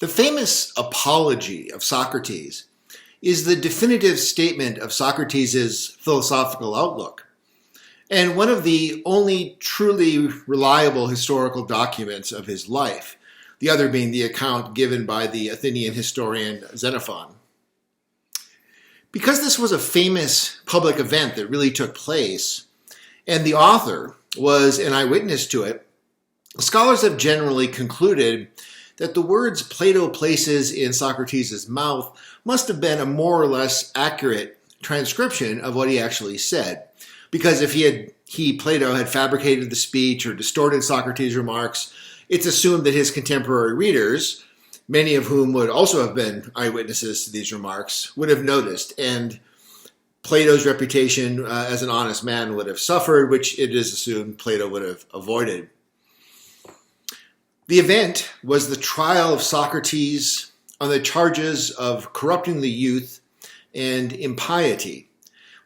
The famous Apology of Socrates is the definitive statement of Socrates' philosophical outlook, and one of the only truly reliable historical documents of his life, the other being the account given by the Athenian historian Xenophon. Because this was a famous public event that really took place, and the author was an eyewitness to it, scholars have generally concluded that the words Plato places in Socrates' mouth must have been a more or less accurate transcription of what he actually said. Because if Plato had fabricated the speech or distorted Socrates' remarks, it's assumed that his contemporary readers, many of whom would also have been eyewitnesses to these remarks, would have noticed, and Plato's reputation as an honest man would have suffered, which it is assumed Plato would have avoided. The event was the trial of Socrates on the charges of corrupting the youth and impiety,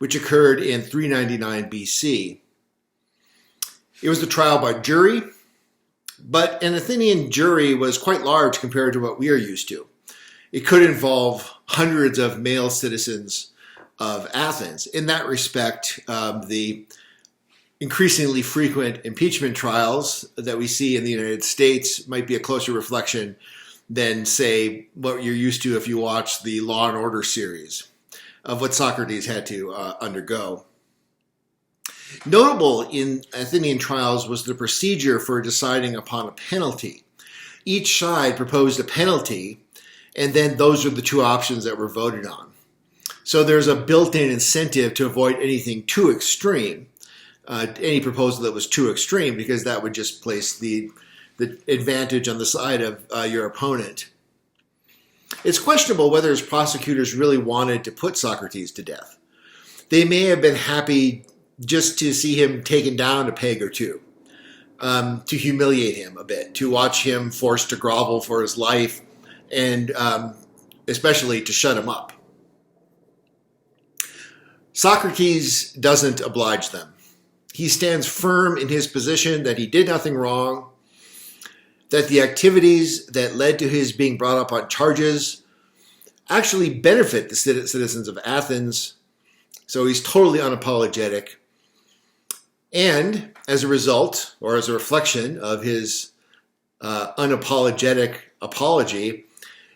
which occurred in 399 BC. It was the trial by jury, but an Athenian jury was quite large compared to what we are used to. It could involve hundreds of male citizens of Athens. In that respect, the increasingly frequent impeachment trials that we see in the United States might be a closer reflection than, say, what you're used to if you watch the Law and Order series of what Socrates had to undergo. Notable in Athenian trials was the procedure for deciding upon a penalty. Each side proposed a penalty, and then those are the two options that were voted on. So there's a built-in incentive to avoid anything too extreme, any proposal that was too extreme, because that would just place the advantage on the side of your opponent. It's questionable whether his prosecutors really wanted to put Socrates to death. They may have been happy just to see him taken down a peg or two, to humiliate him a bit, to watch him forced to grovel for his life, and especially to shut him up. Socrates doesn't oblige them. He stands firm in his position that he did nothing wrong, that the activities that led to his being brought up on charges actually benefit the citizens of Athens. So he's totally unapologetic. And as a result, or as a reflection of his unapologetic apology,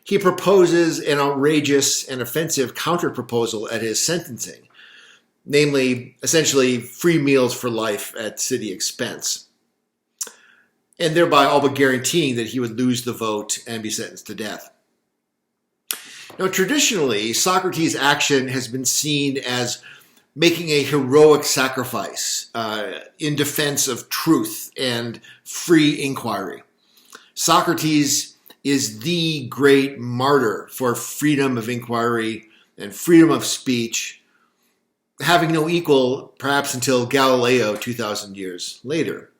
he proposes an outrageous and offensive counter-proposal at his sentencing. Namely, essentially, free meals for life at city expense, and thereby all but guaranteeing that he would lose the vote and be sentenced to death. Now, traditionally, Socrates' action has been seen as making a heroic sacrifice in defense of truth and free inquiry. Socrates is the great martyr for freedom of inquiry and freedom of speech, having no equal perhaps until Galileo 2,000 years later.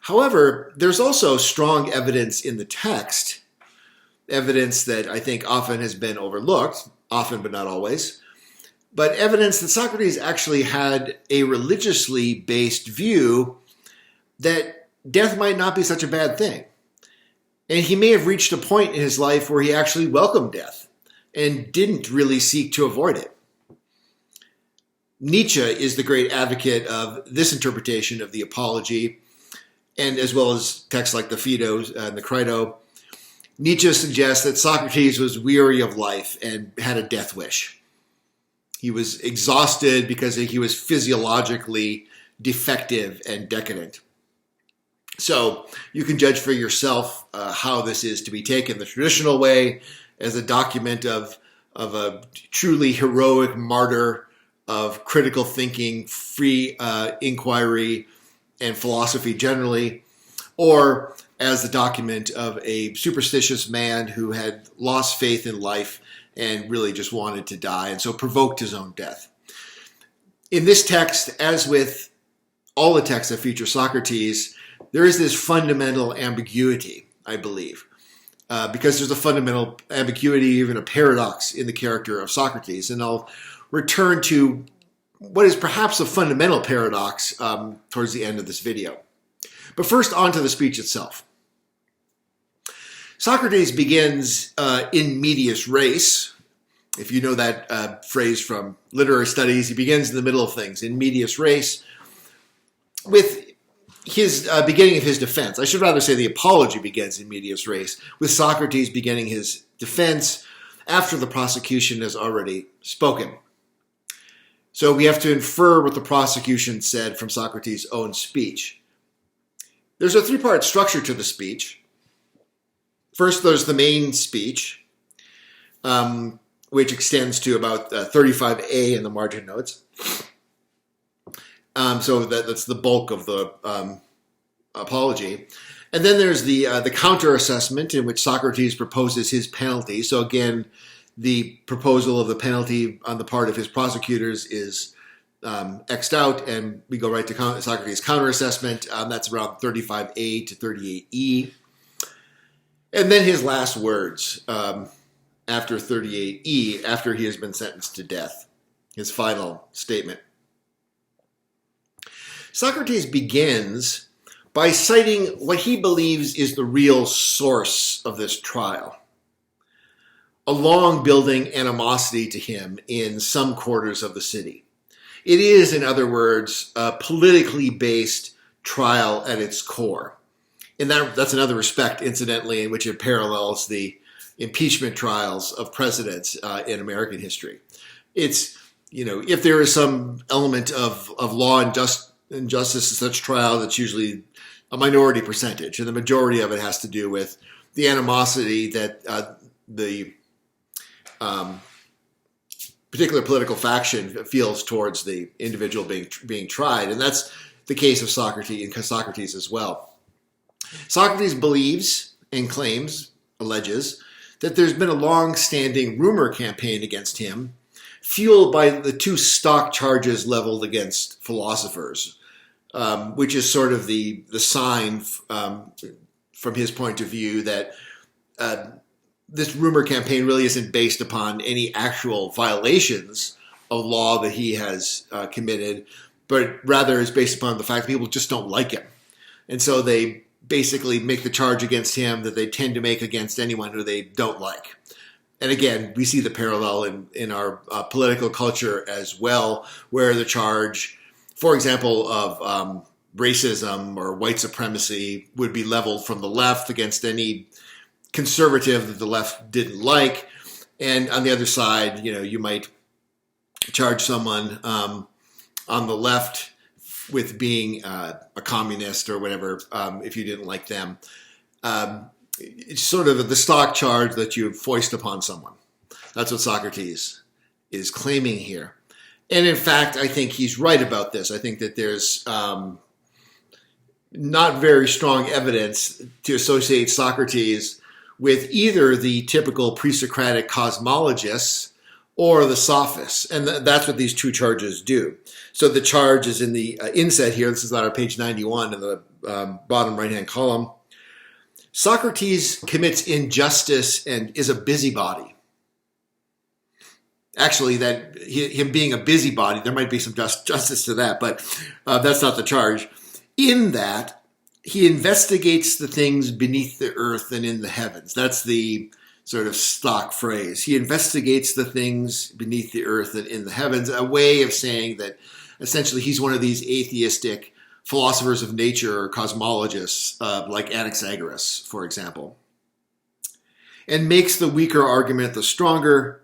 However, there's also strong evidence in the text, evidence that I think often has been overlooked, often but not always, but evidence that Socrates actually had a religiously based view that death might not be such a bad thing. And he may have reached a point in his life where he actually welcomed death and didn't really seek to avoid it. Nietzsche is the great advocate of this interpretation of the Apology, and as well as texts like the Phaedo and the Crito. Nietzsche suggests that Socrates was weary of life and had a death wish. He was exhausted because he was physiologically defective and decadent. So you can judge for yourself how this is to be taken the traditional way, as a document of a truly heroic martyr of critical thinking, free inquiry, and philosophy generally, or as the document of a superstitious man who had lost faith in life and really just wanted to die, and so provoked his own death. In this text, as with all the texts that feature Socrates, there is this fundamental ambiguity, I believe, because there's a fundamental ambiguity, even a paradox in the character of Socrates. And I'll return to what is perhaps a fundamental paradox towards the end of this video. But first, on to the speech itself. Socrates begins in medias res. If you know that phrase from literary studies, he begins in the middle of things, in medias res, with his beginning of his defense. I should rather say the apology begins in medias res, with Socrates beginning his defense after the prosecution has already spoken. So we have to infer what the prosecution said from Socrates' own speech. There's a three-part structure to the speech. First, there's the main speech, which extends to about 35a in the margin notes. So that's the bulk of the apology. And then there's the counter-assessment in which Socrates proposes his penalty. So again, the proposal of the penalty on the part of his prosecutors is X'd out, and we go right to Socrates' counter-assessment. That's around 35a to 38e. And then his last words after 38e, after he has been sentenced to death, his final statement. Socrates begins by citing what he believes is the real source of this trial, a long-building animosity to him in some quarters of the city. It is, in other words, a politically based trial at its core. And that's another respect, incidentally, in which it parallels the impeachment trials of presidents in American history. It's, if there is some element of law and justice in such trial, that's usually a minority percentage, and the majority of it has to do with the animosity that the particular political faction feels towards the individual being tried, and that's the case of Socrates as well. Socrates believes and alleges, that there's been a long-standing rumor campaign against him, fueled by the two stock charges leveled against philosophers, which is sort of the sign from his point of view that this rumor campaign really isn't based upon any actual violations of law that he has committed, but rather is based upon the fact that people just don't like him. And so they basically make the charge against him that they tend to make against anyone who they don't like. And again, we see the parallel in our political culture as well, where the charge, for example, of racism or white supremacy would be leveled from the left against any conservative that the left didn't like. And on the other side, you might charge someone on the left with being a communist or whatever, if you didn't like them. It's sort of the stock charge that you foist upon someone. That's what Socrates is claiming here. And in fact, I think he's right about this. I think that there's not very strong evidence to associate Socrates with either the typical pre-Socratic cosmologists or the sophists. And that's what these two charges do. So the charge is in the inset here. This is on our page 91 in the bottom right-hand column. Socrates commits injustice and is a busybody. Actually, that him being a busybody, there might be some justice to that, but that's not the charge. In that, he investigates the things beneath the earth and in the heavens. That's the sort of stock phrase. He investigates the things beneath the earth and in the heavens, a way of saying that essentially he's one of these atheistic philosophers of nature or cosmologists like Anaxagoras, for example, and makes the weaker argument the stronger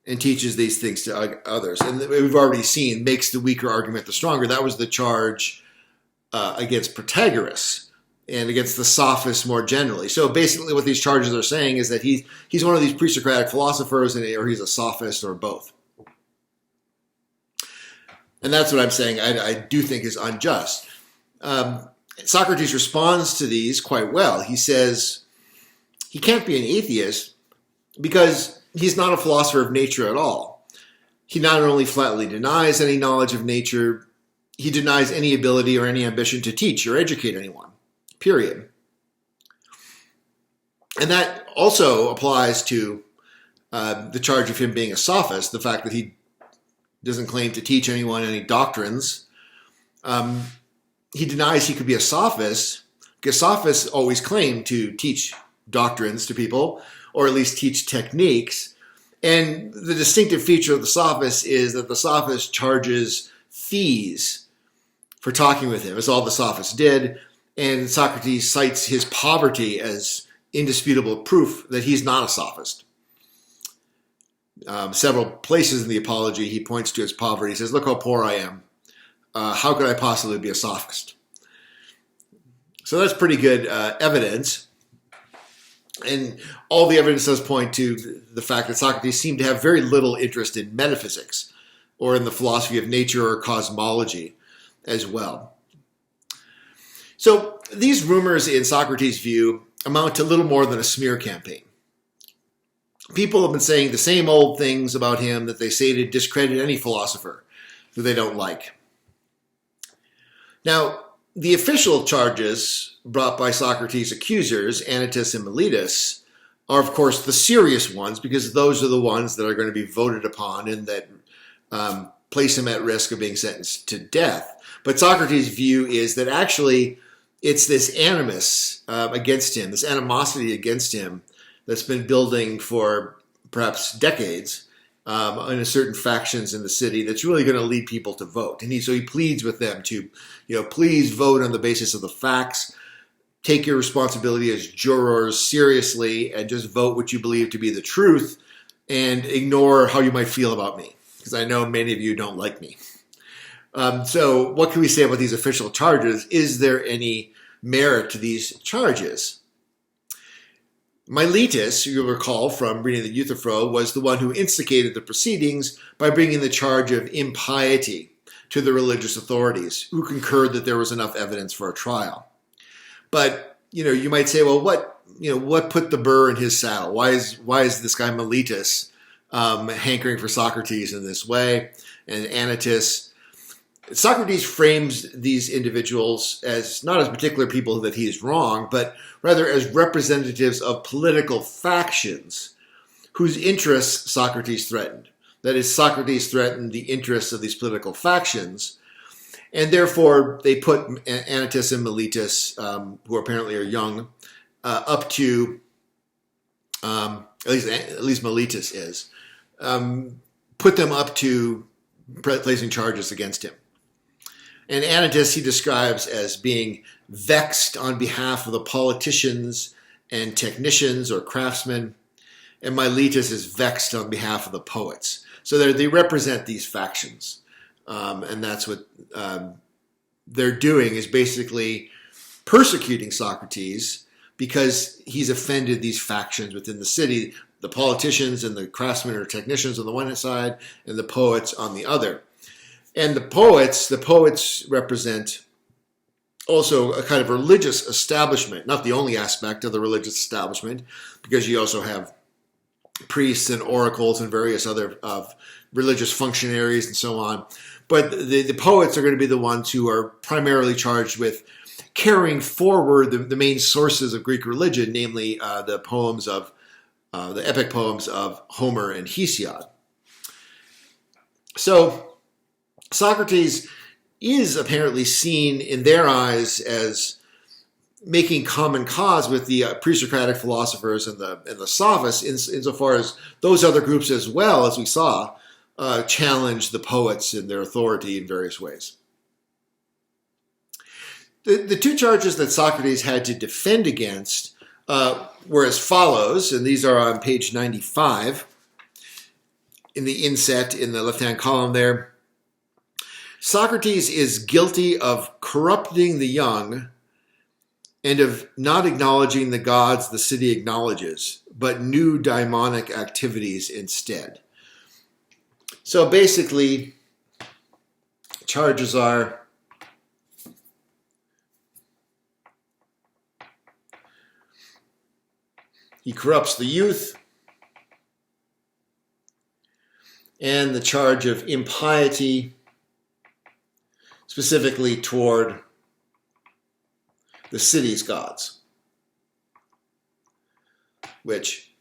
and teaches these things to others. And we've already seen makes the weaker argument the stronger. That was the charge against Protagoras and against the sophists more generally. So basically what these charges are saying is that he's one of these pre-Socratic philosophers, or he's a sophist, or both. And that's what I'm saying I do think is unjust. Socrates responds to these quite well. He says he can't be an atheist because he's not a philosopher of nature at all. He not only flatly denies any knowledge of nature, he denies any ability or any ambition to teach or educate anyone, period. And that also applies to the charge of him being a sophist, the fact that he doesn't claim to teach anyone any doctrines. He denies he could be a sophist because sophists always claim to teach doctrines to people, or at least teach techniques. And the distinctive feature of the sophist is that the sophist charges fees for talking with him. That's all the sophist did. And Socrates cites his poverty as indisputable proof that he's not a sophist. Several places in the Apology, he points to his poverty. He says, look how poor I am. How could I possibly be a sophist? So that's pretty good evidence. And all the evidence does point to the fact that Socrates seemed to have very little interest in metaphysics or in the philosophy of nature or cosmology as well. So these rumors, in Socrates' view, amount to little more than a smear campaign. People have been saying the same old things about him that they say to discredit any philosopher who they don't like. Now, the official charges brought by Socrates' accusers, Anytus and Meletus, are of course the serious ones, because those are the ones that are going to be voted upon and that place him at risk of being sentenced to death. But Socrates' view is that actually it's this animus against him, this animosity against him, that's been building for perhaps decades in certain factions in the city that's really going to lead people to vote. And so he pleads with them to, please vote on the basis of the facts, take your responsibility as jurors seriously, and just vote what you believe to be the truth, and ignore how you might feel about me, because I know many of you don't like me. So what can we say about these official charges? Is there any merit to these charges? Miletus, you'll recall from reading the Euthyphro, was the one who instigated the proceedings by bringing the charge of impiety to the religious authorities, who concurred that there was enough evidence for a trial. But, you might say, well, what put the burr in his saddle? Why is this guy Miletus hankering for Socrates in this way? And Anytus. Socrates frames these individuals as not as particular people that he is wrong, but rather as representatives of political factions whose interests Socrates threatened. That is, Socrates threatened the interests of these political factions, and therefore they put Anytus and Meletus, who apparently are young, up to, at least Meletus is, put them up to placing charges against him. And Anytus he describes as being vexed on behalf of the politicians and technicians or craftsmen, and Miletus is vexed on behalf of the poets. So they represent these factions, and that's what they're doing, is basically persecuting Socrates because he's offended these factions within the city, the politicians and the craftsmen or technicians on the one side, and the poets on the other. And the poets represent also a kind of religious establishment, not the only aspect of the religious establishment, because you also have priests and oracles and various other religious functionaries and so on. But the poets are going to be the ones who are primarily charged with carrying forward the main sources of Greek religion, namely the epic poems of Homer and Hesiod. So Socrates is apparently seen in their eyes as making common cause with the pre-Socratic philosophers and the sophists, insofar as those other groups as well, as we saw, challenge the poets in their authority in various ways. The two charges that Socrates had to defend against were as follows, and these are on page 95 in the inset in the left-hand column there. Socrates is guilty of corrupting the young and of not acknowledging the gods the city acknowledges, but new daimonic activities instead. So basically, charges are he corrupts the youth, and the charge of impiety, specifically toward the city's gods, which,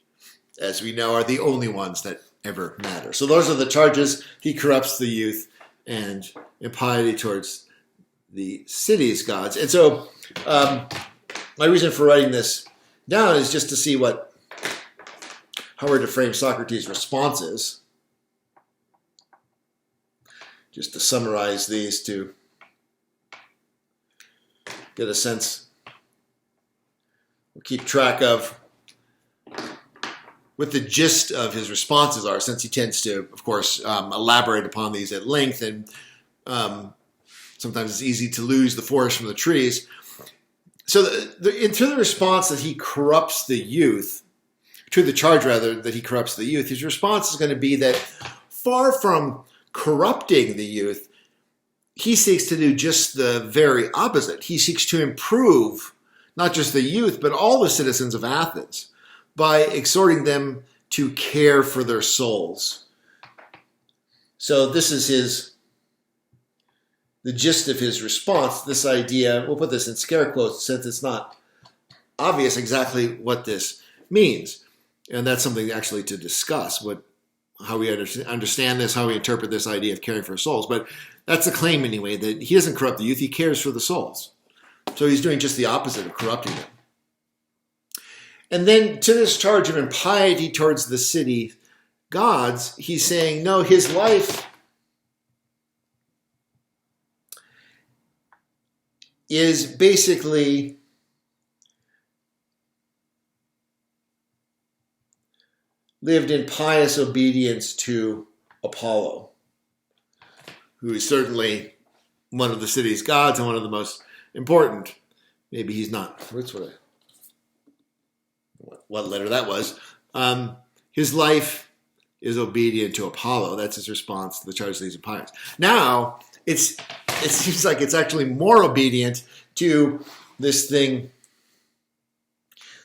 as we know, are the only ones that ever matter. So those are the charges. He corrupts the youth and impiety towards the city's gods. And so my reason for writing this Now is just to see how we're to frame Socrates' responses. Just to summarize these to get a sense, we'll keep track of what the gist of his responses are, since he tends to, of course, elaborate upon these at length, and sometimes it's easy to lose the forest from the trees. So to the response that he corrupts the youth, to the charge rather that he corrupts the youth, his response is going to be that far from corrupting the youth, he seeks to do just the very opposite. He seeks to improve not just the youth, but all the citizens of Athens by exhorting them to care for their souls. So this is the gist of his response, this idea. We'll put this in scare quotes since it's not obvious exactly what this means. And that's something actually to discuss, how we understand this, how we interpret this idea of caring for souls. But that's the claim anyway, that he doesn't corrupt the youth, he cares for the souls. So he's doing just the opposite of corrupting them. And then to this charge of impiety towards the city gods, he's saying, no, his life is basically lived in pious obedience to Apollo, who is certainly one of the city's gods and one of the most important. Maybe he's not. What letter that was. His life is obedient to Apollo. That's his response to the charge that he's impious. Now, it seems like it's actually more obedient to this thing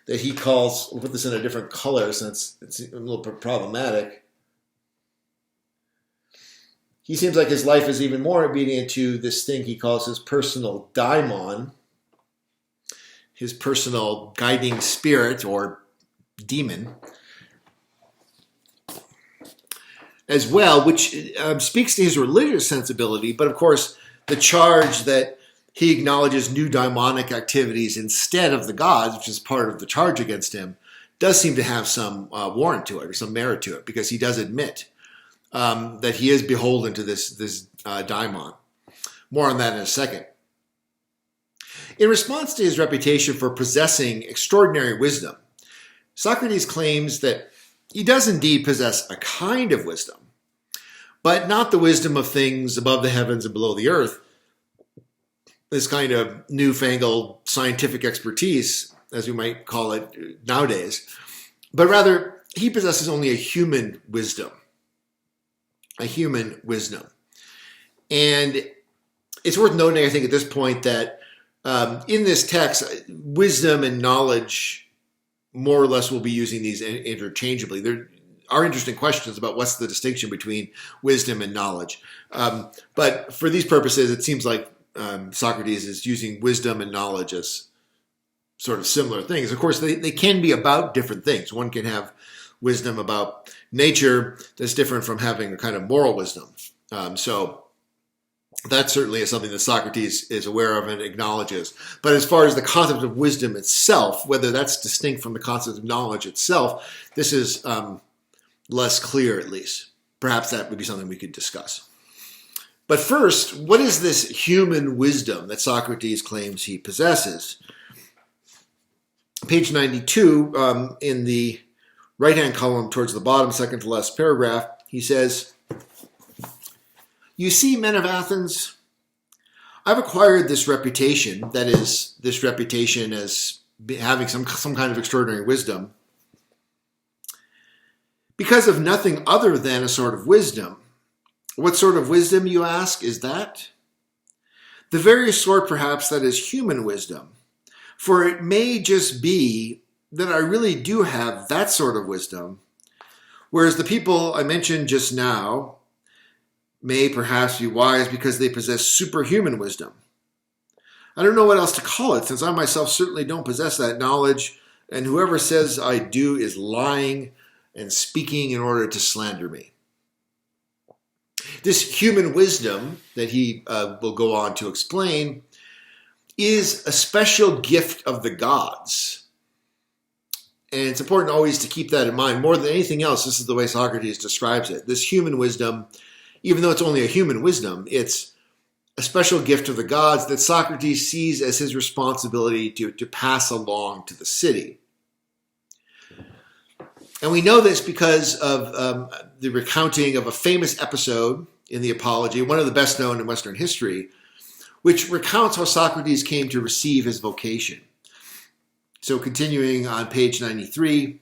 that he calls, we'll put this in a different color since it's a little problematic. He seems like his life is even more obedient to this thing he calls his personal daimon, his personal guiding spirit or demon, as well, which speaks to his religious sensibility, but of course the charge that he acknowledges new daimonic activities instead of the gods, which is part of the charge against him, does seem to have some warrant to it, or some merit to it, because he does admit that he is beholden to this daimon. More on that in a second. In response to his reputation for possessing extraordinary wisdom, Socrates claims that he does indeed possess a kind of wisdom, but not the wisdom of things above the heavens and below the earth, this kind of newfangled scientific expertise, as we might call it nowadays, but rather he possesses only a human wisdom. A human wisdom. And it's worth noting, I think, at this point that in this text, wisdom and knowledge more or less will be using these interchangeably. There are interesting questions about what's the distinction between wisdom and knowledge. But for these purposes, it seems like Socrates is using wisdom and knowledge as sort of similar things. Of course, they can be about different things. One can have wisdom about nature that's different from having a kind of moral wisdom. So that certainly is something that Socrates is aware of and acknowledges. But as far as the concept of wisdom itself, whether that's distinct from the concept of knowledge itself, this is less clear, at least. Perhaps that would be something we could discuss. But first, what is this human wisdom that Socrates claims he possesses? Page 92, in the right-hand column towards the bottom, second to last paragraph, he says, "You see, men of Athens, I've acquired this reputation, that is, this reputation as having some kind of extraordinary wisdom, because of nothing other than a sort of wisdom. What sort of wisdom, you ask, is that? The very sort, perhaps, that is human wisdom. For it may just be that I really do have that sort of wisdom, whereas the people I mentioned just now may perhaps be wise because they possess superhuman wisdom. I don't know what else to call it, since I myself certainly don't possess that knowledge, and whoever says I do is lying and speaking in order to slander me." This human wisdom that he will go on to explain is a special gift of the gods. And it's important always to keep that in mind. More than anything else, this is the way Socrates describes it. This human wisdom, even though it's only a human wisdom, it's a special gift of the gods that Socrates sees as his responsibility to pass along to the city. And we know this because of the recounting of a famous episode in the Apology, one of the best known in Western history, which recounts how Socrates came to receive his vocation. So continuing on page 93,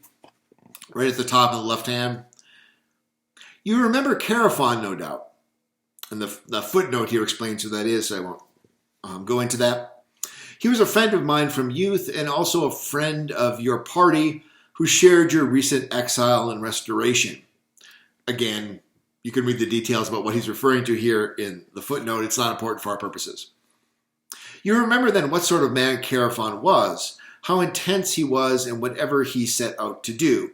right at the top of the left hand, you remember Chaerephon, no doubt. And the footnote here explains who that is, so I won't go into that. He was a friend of mine from youth and also a friend of your party who shared your recent exile and restoration. Again, you can read the details about what he's referring to here in the footnote. It's not important for our purposes. You remember then what sort of man Chaerephon was, how intense he was in whatever he set out to do.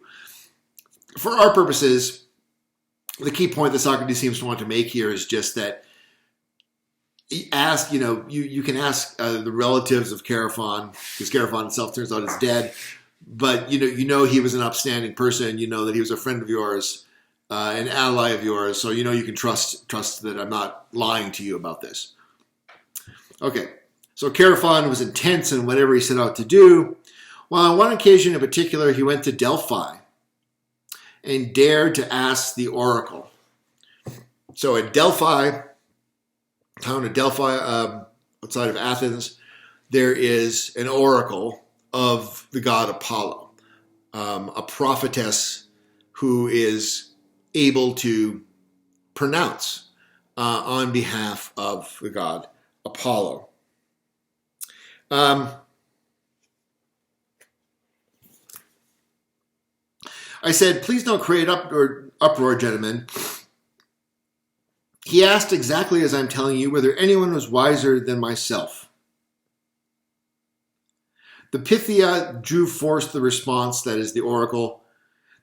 For our purposes, the key point that Socrates seems to want to make here is just that he asked, you can ask the relatives of Chaerephon, because Chaerephon himself turns out is dead, but you know he was an upstanding person, you know that he was a friend of yours, an ally of yours, so you can trust that I'm not lying to you about this. Okay, so Chaerephon was intense in whatever he set out to do. Well, on one occasion in particular, he went to Delphi and dared to ask the oracle. So at Delphi, town of Delphi, outside of Athens, there is an oracle of the god Apollo, a prophetess who is able to pronounce on behalf of the god Apollo. I said, please don't create uproar, gentlemen. He asked exactly as I'm telling you whether anyone was wiser than myself. The Pythia drew forth the response, that is the oracle,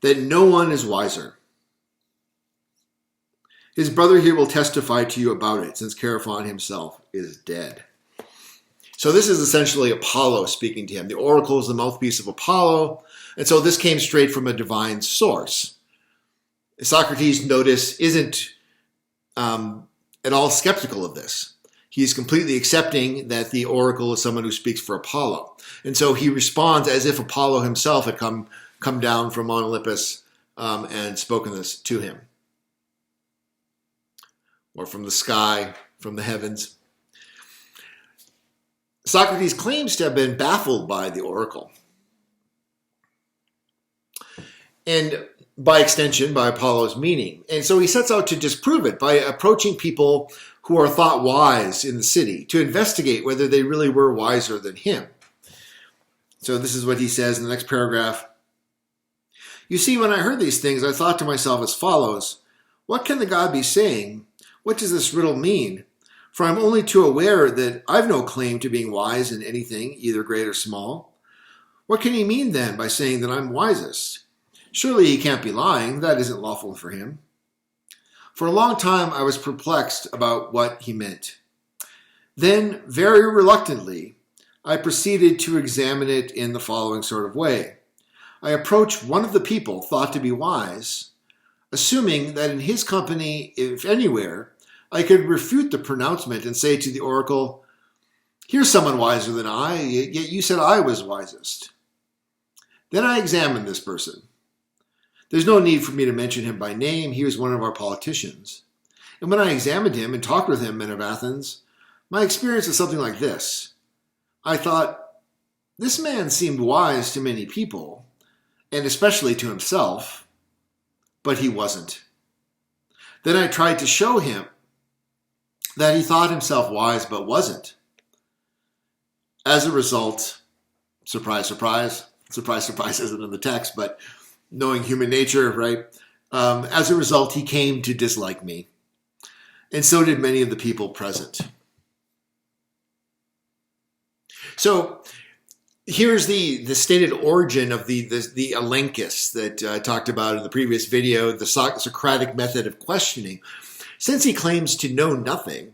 that no one is wiser. His brother here will testify to you about it, since Chaerephon himself is dead. So this is essentially Apollo speaking to him. The oracle is the mouthpiece of Apollo, and so this came straight from a divine source. Socrates, notice, isn't at all skeptical of this. He's completely accepting that the oracle is someone who speaks for Apollo. And so he responds as if Apollo himself had come down from Mount Olympus and spoken this to him. Or from the sky, from the heavens. Socrates claims to have been baffled by the oracle. And by extension, by Apollo's meaning. And so he sets out to disprove it by approaching people who are thought wise in the city to investigate whether they really were wiser than him. So this is what he says in the next paragraph. You see, when I heard these things, I thought to myself as follows, what can the god be saying? What does this riddle mean? For I'm only too aware that I've no claim to being wise in anything, either great or small. What can he mean then by saying that I'm wisest? Surely he can't be lying. That isn't lawful for him. For a long time I was perplexed about what he meant. Then, very reluctantly, I proceeded to examine it in the following sort of way. I approached one of the people thought to be wise, assuming that in his company, if anywhere, I could refute the pronouncement and say to the oracle, here's someone wiser than I, yet you said I was wisest. Then I examined this person. There's no need for me to mention him by name. He was one of our politicians. And when I examined him and talked with him, men of Athens, my experience is something like this. I thought, this man seemed wise to many people, and especially to himself, but he wasn't. Then I tried to show him that he thought himself wise but wasn't. As a result, surprise, surprise, surprise, surprise isn't in the text, but knowing human nature, right? As a result, he came to dislike me. And so did many of the people present. So here's the stated origin of the elenchus that I talked about in the previous video, the Socratic method of questioning. Since he claims to know nothing,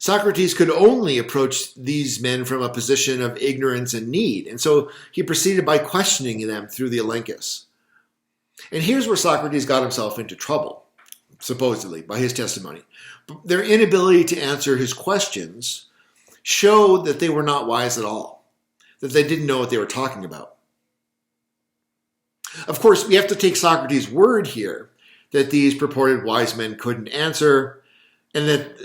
Socrates could only approach these men from a position of ignorance and need, and so he proceeded by questioning them through the Elenchus. And here's where Socrates got himself into trouble, supposedly, by his testimony. Their inability to answer his questions showed that they were not wise at all, that they didn't know what they were talking about. Of course, we have to take Socrates' word here that these purported wise men couldn't answer, and that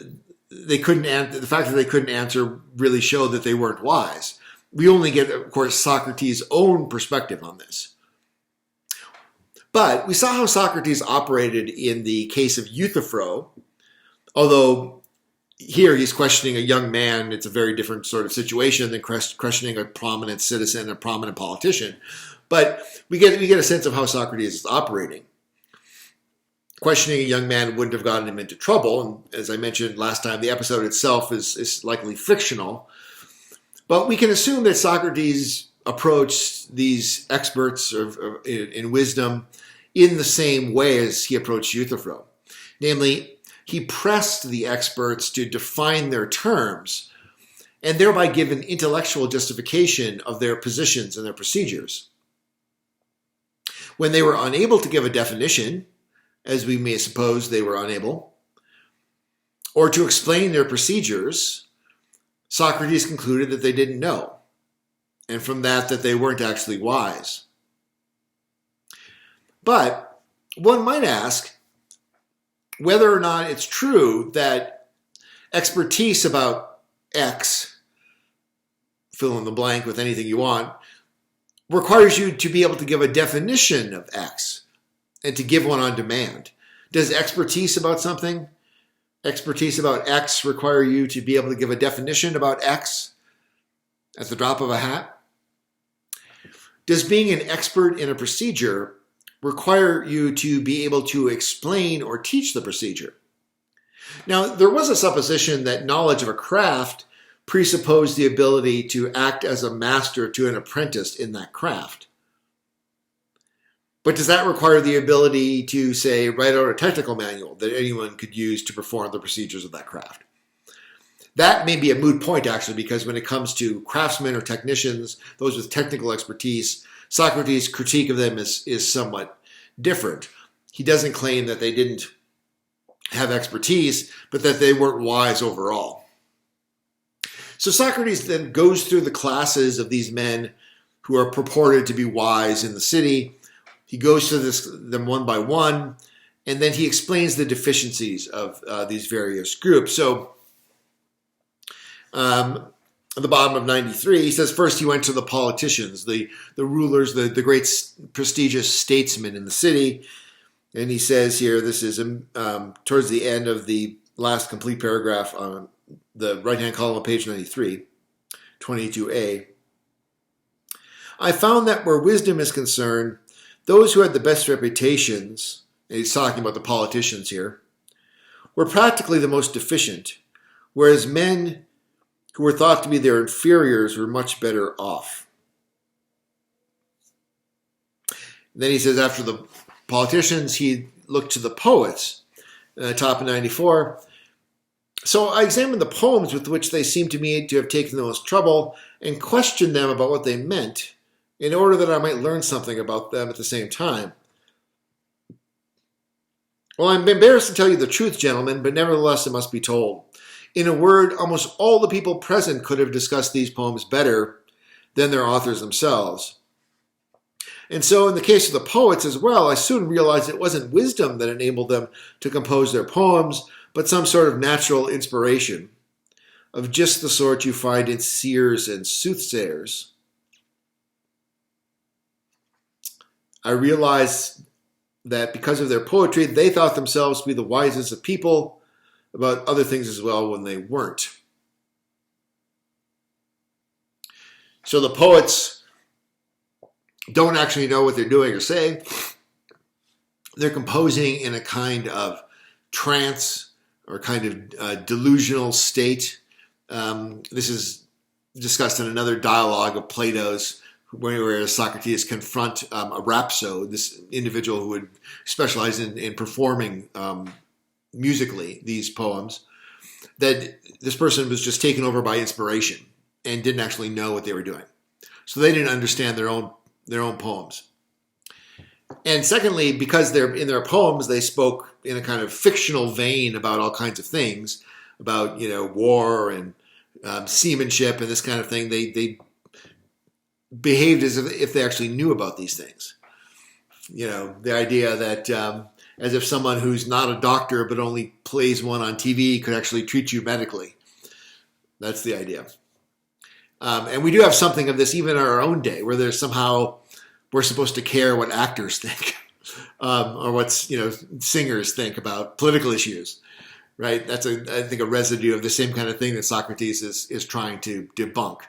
they couldn't answer. The fact that they couldn't answer really showed that they weren't wise. We only get, of course, Socrates' own perspective on this. But we saw how Socrates operated in the case of Euthyphro, although here he's questioning a young man. It's a very different sort of situation than questioning a prominent citizen, a prominent politician. But we get a sense of how Socrates is operating. Questioning a young man wouldn't have gotten him into trouble. And as I mentioned last time, the episode itself is likely fictional. But we can assume that Socrates approached these experts in wisdom in the same way as he approached Euthyphro. Namely, he pressed the experts to define their terms and thereby give an intellectual justification of their positions and their procedures. When they were unable to give a definition, as we may suppose they were unable, or to explain their procedures, Socrates concluded that they didn't know, and from that they weren't actually wise. But one might ask whether or not it's true that expertise about X, fill in the blank with anything you want, requires you to be able to give a definition of X and to give one on demand. Does expertise about something, expertise about X, require you to be able to give a definition about X at the drop of a hat? Does being an expert in a procedure require you to be able to explain or teach the procedure? Now, there was a supposition that knowledge of a craft presupposed the ability to act as a master to an apprentice in that craft. But does that require the ability to, say, write out a technical manual that anyone could use to perform the procedures of that craft? That may be a moot point, actually, because when it comes to craftsmen or technicians, those with technical expertise, Socrates' critique of them is somewhat different. He doesn't claim that they didn't have expertise, but that they weren't wise overall. So Socrates then goes through the classes of these men who are purported to be wise in the city. He goes through them one by one, and then he explains the deficiencies of these various groups. So at the bottom of 93, he says first he went to the politicians, the rulers, the great prestigious statesmen in the city. And he says here, this is towards the end of the last complete paragraph on the right-hand column of page 93, 22a. I found that where wisdom is concerned, those who had the best reputations, and he's talking about the politicians here, were practically the most deficient, whereas men who were thought to be their inferiors were much better off. Then he says after the politicians, he looked to the poets, top of 94. So I examined the poems with which they seemed to me to have taken the most trouble and questioned them about what they meant in order that I might learn something about them at the same time. Well, I'm embarrassed to tell you the truth, gentlemen, but nevertheless it must be told. In a word, almost all the people present could have discussed these poems better than their authors themselves. And so in the case of the poets as well, I soon realized it wasn't wisdom that enabled them to compose their poems, but some sort of natural inspiration of just the sort you find in seers and soothsayers. I realized that because of their poetry, they thought themselves to be the wisest of people about other things as well when they weren't. So the poets don't actually know what they're doing or saying. They're composing in a kind of trance or kind of delusional state. This is discussed in another dialogue of Plato's, where Socrates confront a rhapsode, this individual who would specialize in performing musically these poems. that this person was just taken over by inspiration and didn't actually know what they were doing. So they didn't understand their own poems. And secondly, because in their poems, they spoke in a kind of fictional vein about all kinds of things, about, war and seamanship and this kind of thing. They behaved as if they actually knew about these things. The idea that as if someone who's not a doctor but only plays one on TV could actually treat you medically. That's the idea. And we do have something of this even in our own day, where there's somehow we're supposed to care what actors think or what singers think about political issues, right? That's I think a residue of the same kind of thing that Socrates is trying to debunk.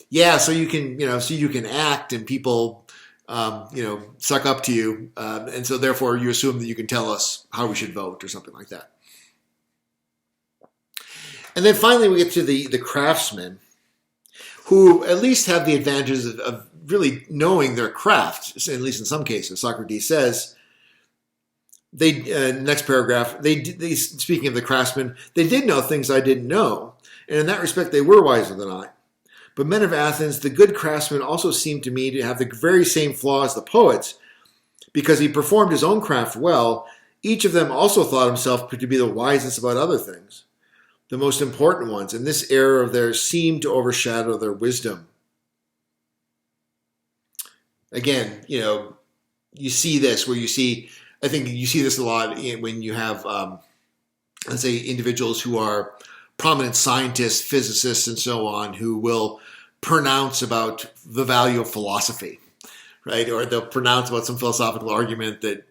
Yeah, so you can act and people suck up to you, and so therefore you assume that you can tell us how we should vote or something like that. And then finally we get to the craftsmen, who at least have the advantages of really knowing their craft, at least in some cases. Socrates says, next paragraph, they speaking of the craftsmen, they did know things I didn't know, and in that respect they were wiser than I. But men of Athens, the good craftsman also seemed to me to have the very same flaw as the poets. Because he performed his own craft well, each of them also thought himself to be the wisest about other things, the most important ones, and this error of theirs seemed to overshadow their wisdom. Again, you see this I think you see this a lot when you have, let's say, individuals who are prominent scientists, physicists, and so on, who will pronounce about the value of philosophy, right? Or they'll pronounce about some philosophical argument that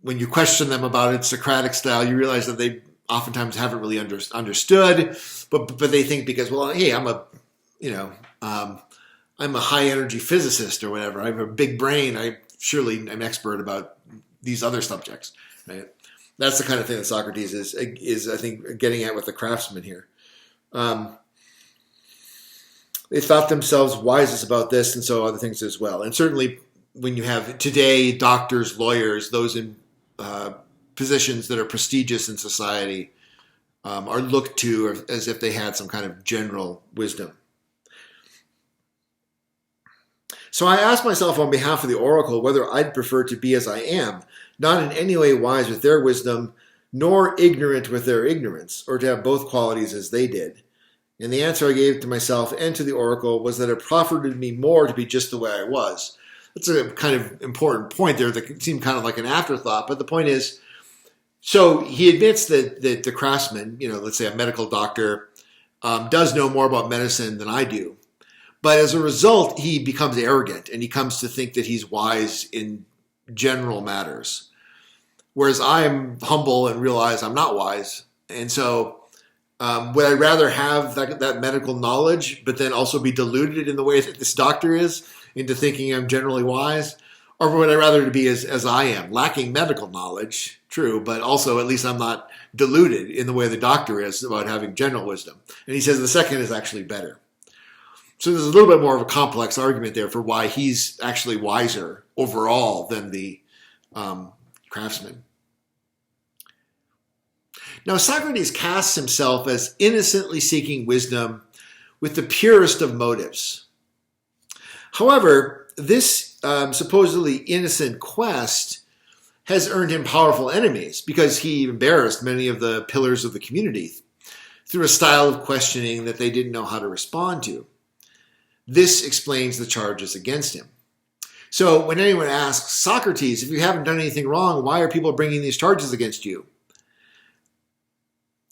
when you question them about it, Socratic style, you realize that they oftentimes haven't really understood, but they think because, well, hey, I'm a high energy physicist or whatever. I have a big brain. I'm expert about these other subjects, right? That's the kind of thing that Socrates is I think, getting at with the craftsmen here. They thought themselves wisest about this and so other things as well. And certainly when you have today doctors, lawyers, those in positions that are prestigious in society are looked to as if they had some kind of general wisdom. So I asked myself on behalf of the oracle whether I'd prefer to be as I am, not in any way wise with their wisdom, nor ignorant with their ignorance, or to have both qualities as they did. And the answer I gave to myself and to the oracle was that it profited me more to be just the way I was. That's a kind of important point there that seemed kind of like an afterthought, but the point is, so he admits that the craftsman, let's say a medical doctor, does know more about medicine than I do. But as a result, he becomes arrogant and he comes to think that he's wise in general matters. Whereas I'm humble and realize I'm not wise. And so would I rather have that medical knowledge, but then also be deluded in the way that this doctor is into thinking I'm generally wise? Or would I rather be as I am, lacking medical knowledge, true, but also at least I'm not deluded in the way the doctor is about having general wisdom. And he says the second is actually better. So there's a little bit more of a complex argument there for why he's actually wiser overall than the craftsman. Now Socrates casts himself as innocently seeking wisdom with the purest of motives. However, this supposedly innocent quest has earned him powerful enemies because he embarrassed many of the pillars of the community through a style of questioning that they didn't know how to respond to. This explains the charges against him. So when anyone asks Socrates, if you haven't done anything wrong, why are people bringing these charges against you?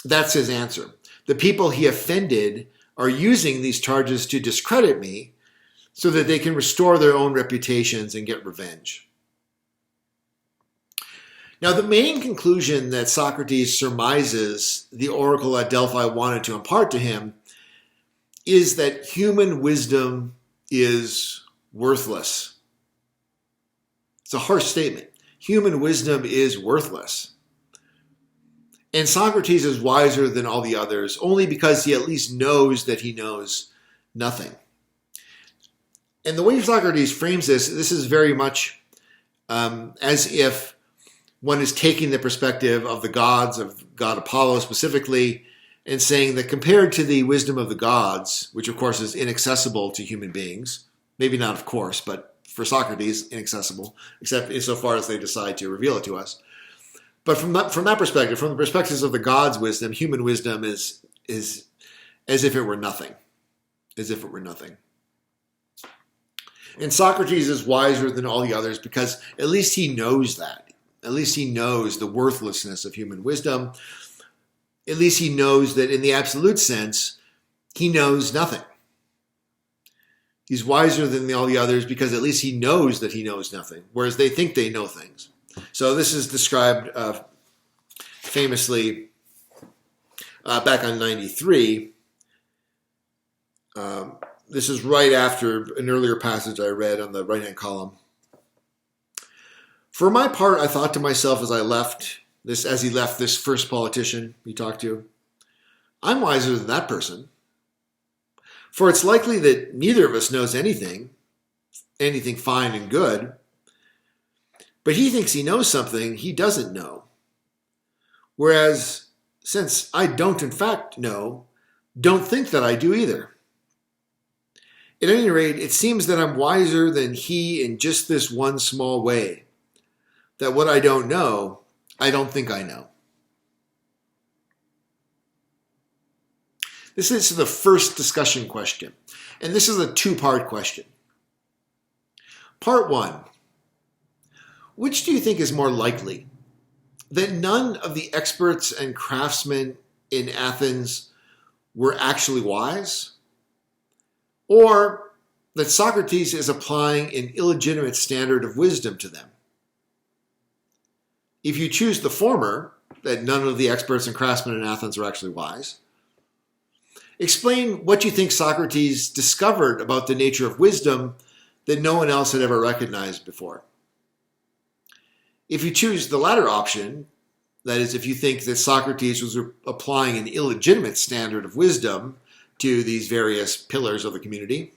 That's his answer. The people he offended are using these charges to discredit me so that they can restore their own reputations and get revenge. Now, the main conclusion that Socrates surmises the oracle at Delphi wanted to impart to him is that human wisdom is worthless. It's a harsh statement. Human wisdom is worthless. And Socrates is wiser than all the others only because he at least knows that he knows nothing. And the way Socrates frames this is very much as if one is taking the perspective of the gods, of God Apollo specifically, and saying that compared to the wisdom of the gods, which of course is inaccessible to human beings, maybe not of course, but for Socrates, inaccessible, except insofar as they decide to reveal it to us. But from that perspective, from the perspectives of the gods' wisdom, human wisdom is as if it were nothing. As if it were nothing. And Socrates is wiser than all the others because at least he knows that. At least he knows the worthlessness of human wisdom. At least he knows that in the absolute sense, he knows nothing. He's wiser than all the others because at least he knows that he knows nothing, whereas they think they know things. So this is described famously back on 93. This is right after an earlier passage I read on the right-hand column. For my part, I thought to myself as he left this first politician he talked to, I'm wiser than that person. For it's likely that neither of us knows anything fine and good, but he thinks he knows something he doesn't know. Whereas, since I don't in fact know, don't think that I do either. At any rate, it seems that I'm wiser than he in just this one small way, that what I don't know, I don't think I know. This is the first discussion question, and this is a two-part question. Part one, which do you think is more likely? That none of the experts and craftsmen in Athens were actually wise? Or that Socrates is applying an illegitimate standard of wisdom to them? If you choose the former, that none of the experts and craftsmen in Athens were actually wise, explain what you think Socrates discovered about the nature of wisdom that no one else had ever recognized before. If you choose the latter option, that is, if you think that Socrates was applying an illegitimate standard of wisdom to these various pillars of the community,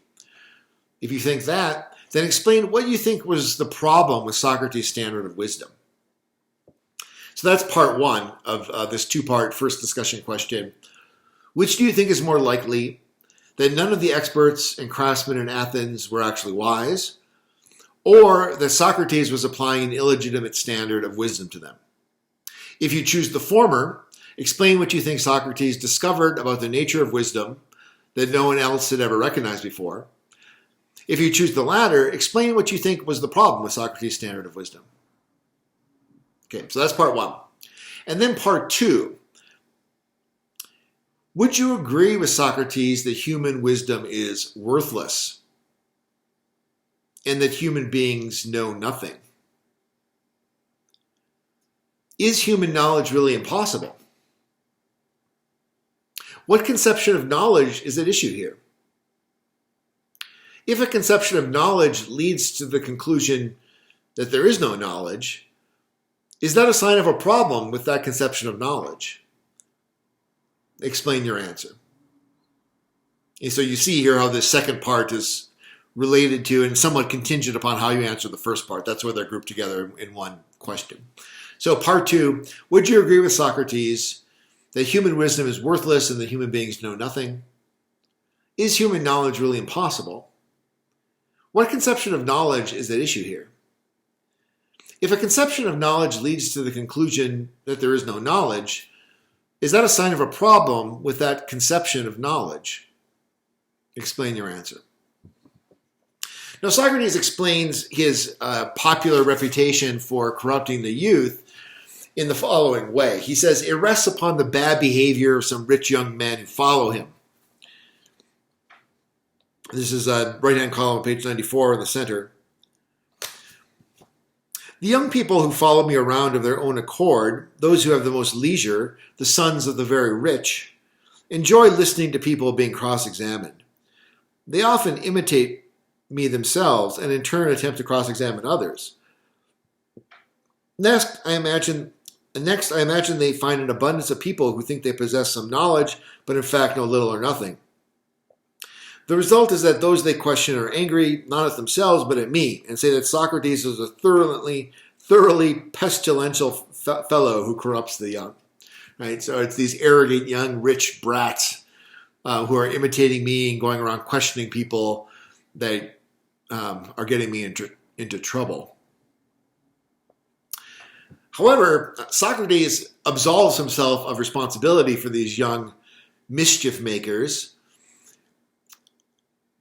if you think that, then explain what you think was the problem with Socrates' standard of wisdom. So that's part one of this two-part first discussion question. Which do you think is more likely, that none of the experts and craftsmen in Athens were actually wise, or that Socrates was applying an illegitimate standard of wisdom to them? If you choose the former, explain what you think Socrates discovered about the nature of wisdom that no one else had ever recognized before. If you choose the latter, explain what you think was the problem with Socrates' standard of wisdom. Okay, so that's part one. And then part two. Would you agree with Socrates that human wisdom is worthless and that human beings know nothing? Is human knowledge really impossible? What conception of knowledge is at issue here? If a conception of knowledge leads to the conclusion that there is no knowledge, is that a sign of a problem with that conception of knowledge? Explain your answer. And so you see here how this second part is related to and somewhat contingent upon how you answer the first part. That's why they're grouped together in one question. So part two, would you agree with Socrates that human wisdom is worthless and that human beings know nothing? Is human knowledge really impossible? What conception of knowledge is at issue here? If a conception of knowledge leads to the conclusion that there is no knowledge, is that a sign of a problem with that conception of knowledge? Explain your answer. Now, Socrates explains his popular reputation for corrupting the youth in the following way. He says, it rests upon the bad behavior of some rich young men who follow him. This is right-hand column, page 94 in the center. The young people who follow me around of their own accord, those who have the most leisure, the sons of the very rich, enjoy listening to people being cross-examined. They often imitate me themselves and in turn attempt to cross-examine others. Next, I imagine they find an abundance of people who think they possess some knowledge, but in fact know little or nothing. The result is that those they question are angry, not at themselves, but at me, and say that Socrates is a thoroughly pestilential fellow who corrupts the young. right? So it's these arrogant young rich brats who are imitating me and going around questioning people that are getting me into trouble. However, Socrates absolves himself of responsibility for these young mischief makers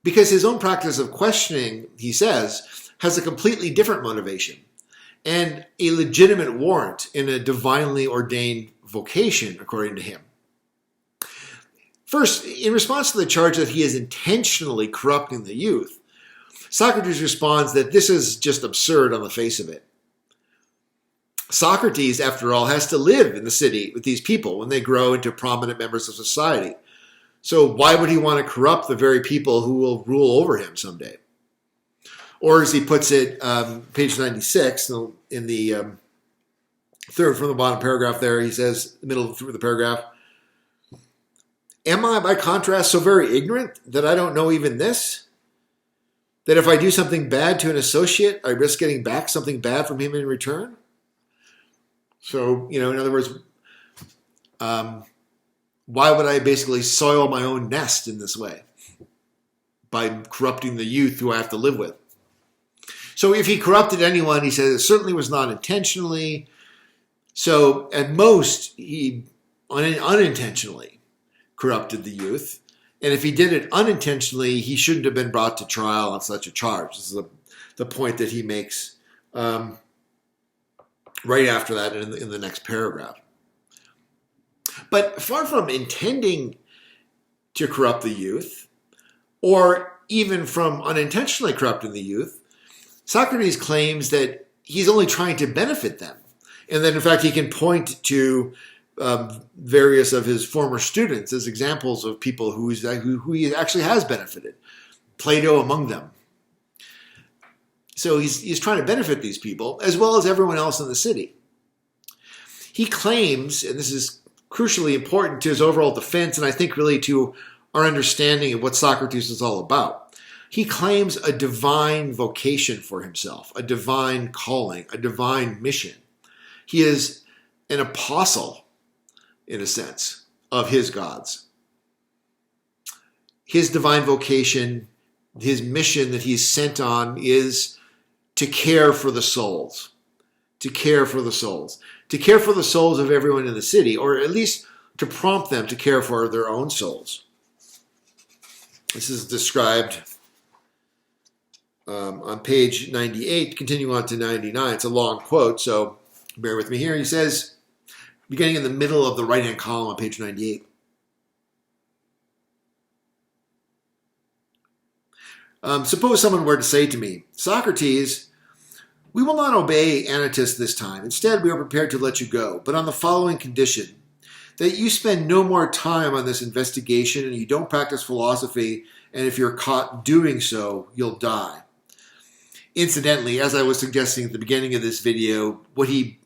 because his own practice of questioning, he says, has a completely different motivation and a legitimate warrant in a divinely ordained vocation, according to him. First, in response to the charge that he is intentionally corrupting the youth, Socrates responds that this is just absurd on the face of it. Socrates, after all, has to live in the city with these people when they grow into prominent members of society. So why would he want to corrupt the very people who will rule over him someday? Or as he puts it, page 96, in the third from the bottom paragraph there, he says, the middle of the paragraph, am I, by contrast, so very ignorant that I don't know even this? That if I do something bad to an associate, I risk getting back something bad from him in return? So, in other words, why would I basically soil my own nest in this way? By corrupting the youth who I have to live with. So if he corrupted anyone, he says it certainly was not intentionally. So at most, he unintentionally corrupted the youth. And if he did it unintentionally, he shouldn't have been brought to trial on such a charge. This is the point that he makes right after that in the next paragraph. But far from intending to corrupt the youth, or even from unintentionally corrupting the youth, Socrates claims that he's only trying to benefit them. And that, in fact, he can point to various of his former students as examples of people who he actually has benefited, Plato among them. So he's trying to benefit these people, as well as everyone else in the city. He claims, and this is crucially important to his overall defense, and I think really to our understanding of what Socrates is all about, he claims a divine vocation for himself, a divine calling, a divine mission. He is an apostle, in a sense, of his gods. His divine vocation, his mission that he's sent on is to care for the souls, to care for the souls of everyone in the city, or at least to prompt them to care for their own souls. This is described on page 98, continuing on to 99. It's a long quote, so bear with me here. He says, beginning in the middle of the right-hand column on page 98, suppose someone were to say to me, Socrates, we will not obey Anytus this time. Instead, we are prepared to let you go, but on the following condition, that you spend no more time on this investigation and you don't practice philosophy, and if you're caught doing so, you'll die. Incidentally, as I was suggesting at the beginning of this video, what he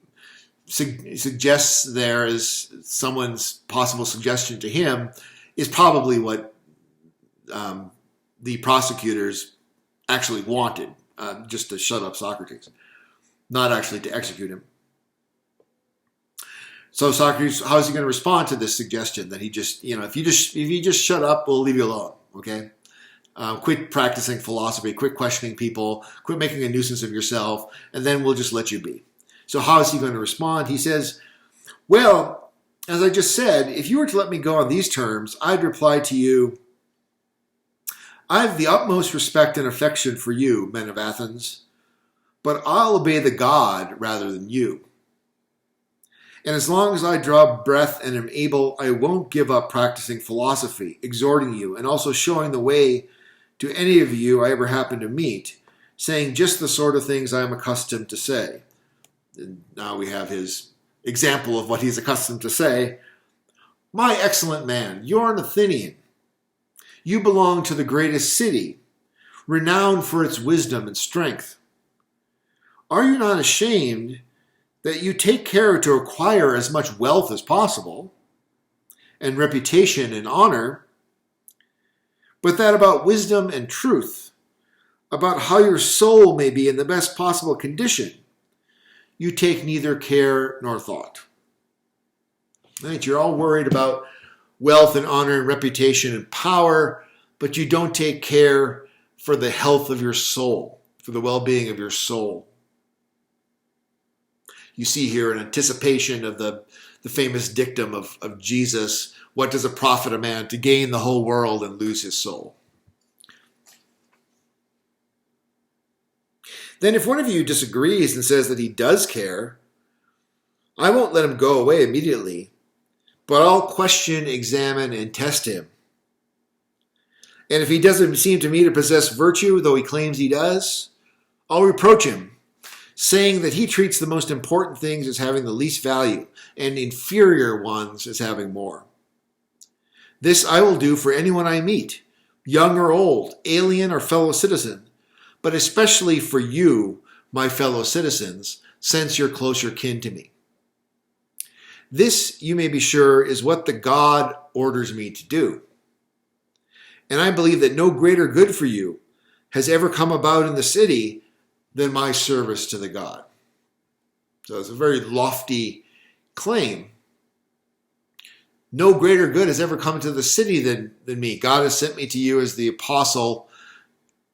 suggests there as someone's possible suggestion to him is probably what the prosecutors actually wanted, just to shut up Socrates, not actually to execute him. So Socrates, how is he going to respond to this suggestion that he just, if you just shut up, we'll leave you alone, okay? Quit practicing philosophy, quit questioning people, quit making a nuisance of yourself, and then we'll just let you be. So how is he going to respond? He says, well, as I just said, if you were to let me go on these terms, I'd reply to you, I have the utmost respect and affection for you, men of Athens, but I'll obey the god rather than you. And as long as I draw breath and am able, I won't give up practicing philosophy, exhorting you, and also showing the way to any of you I ever happen to meet, saying just the sort of things I am accustomed to say. And now we have his example of what he's accustomed to say. My excellent man, you're an Athenian. You belong to the greatest city, renowned for its wisdom and strength. Are you not ashamed that you take care to acquire as much wealth as possible, and reputation and honor, but that about wisdom and truth, about how your soul may be in the best possible condition, you take neither care nor thought? Right? You're all worried about wealth and honor and reputation and power, but you don't take care for the health of your soul, for the well-being of your soul. You see here an anticipation of the famous dictum of Jesus, what does it profit a man to gain the whole world and lose his soul? Then if one of you disagrees and says that he does care, I won't let him go away immediately, but I'll question, examine, and test him. And if he doesn't seem to me to possess virtue, though he claims he does, I'll reproach him, saying that he treats the most important things as having the least value and inferior ones as having more. This I will do for anyone I meet, young or old, alien or fellow citizen, but especially for you, my fellow citizens, since you're closer kin to me. This, you may be sure, is what the God orders me to do. And I believe that no greater good for you has ever come about in the city than my service to the God. So it's a very lofty claim. No greater good has ever come to the city than me. God has sent me to you as the apostle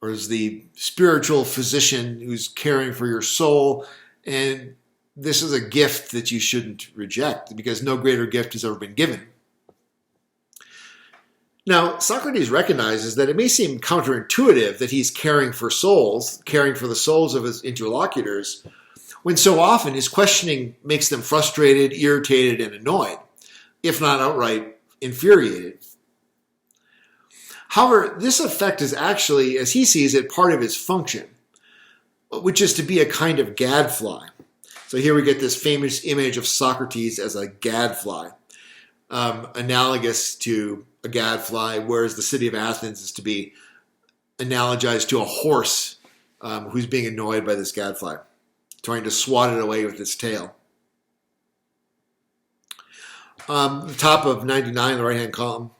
or as the spiritual physician who's caring for your soul. And this is a gift that you shouldn't reject because no greater gift has ever been given. Now, Socrates recognizes that it may seem counterintuitive that he's caring for souls, caring for the souls of his interlocutors, when so often his questioning makes them frustrated, irritated, and annoyed, if not outright infuriated. However, this effect is actually, as he sees it, part of his function, which is to be a kind of gadfly. So here we get this famous image of Socrates as a gadfly, analogous to a gadfly, whereas the city of Athens is to be analogized to a horse who's being annoyed by this gadfly, trying to swat it away with its tail. The top of 99, the right-hand column.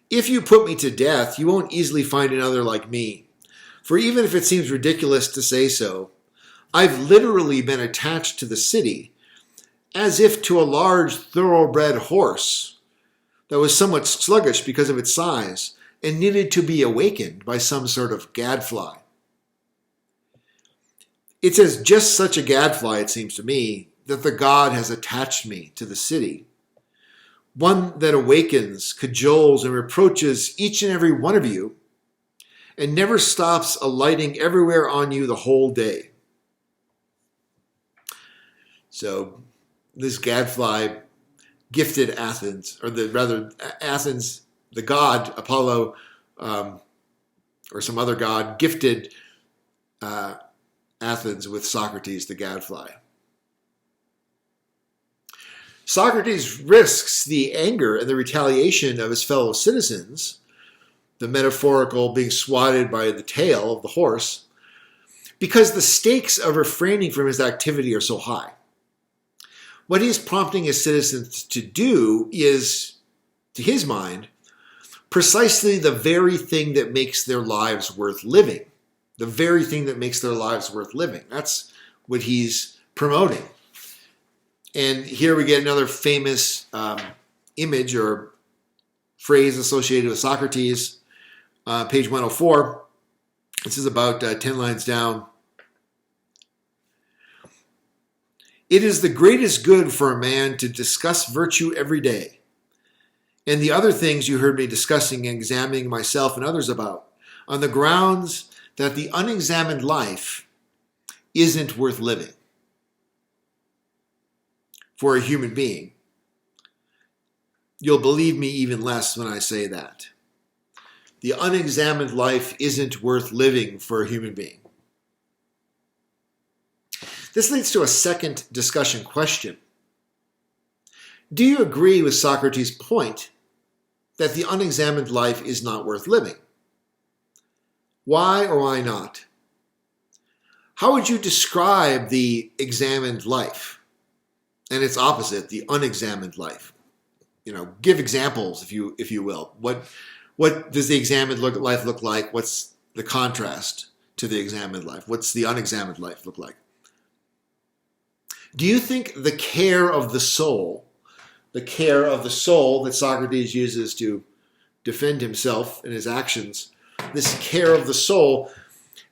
If you put me to death, you won't easily find another like me. For even if it seems ridiculous to say so, I've literally been attached to the city as if to a large thoroughbred horse that was somewhat sluggish because of its size and needed to be awakened by some sort of gadfly. It's as just such a gadfly, it seems to me, that the God has attached me to the city. One that awakens, cajoles, and reproaches each and every one of you, and never stops alighting everywhere on you the whole day. So this gadfly gifted Athens, Athens, the god, Apollo, or some other god, gifted Athens with Socrates, the gadfly. Socrates risks the anger and the retaliation of his fellow citizens, the metaphorical being swatted by the tail of the horse, because the stakes of refraining from his activity are so high. What he is prompting his citizens to do is, to his mind, precisely the very thing that makes their lives worth living. The very thing that makes their lives worth living. That's what he's promoting. And here we get another famous image or phrase associated with Socrates, page 104. This is about 10 lines down. It is the greatest good for a man to discuss virtue every day, and the other things you heard me discussing and examining myself and others about, on the grounds that the unexamined life isn't worth living for a human being. You'll believe me even less when I say that. The unexamined life isn't worth living for a human being. This leads to a second discussion question. Do you agree with Socrates' point that the unexamined life is not worth living? Why or why not? How would you describe the examined life and its opposite, the unexamined life? Give examples, if you will. What does the examined life look like? What's the contrast to the examined life? What's the unexamined life look like? Do you think the care of the soul that Socrates uses to defend himself and his actions, this care of the soul,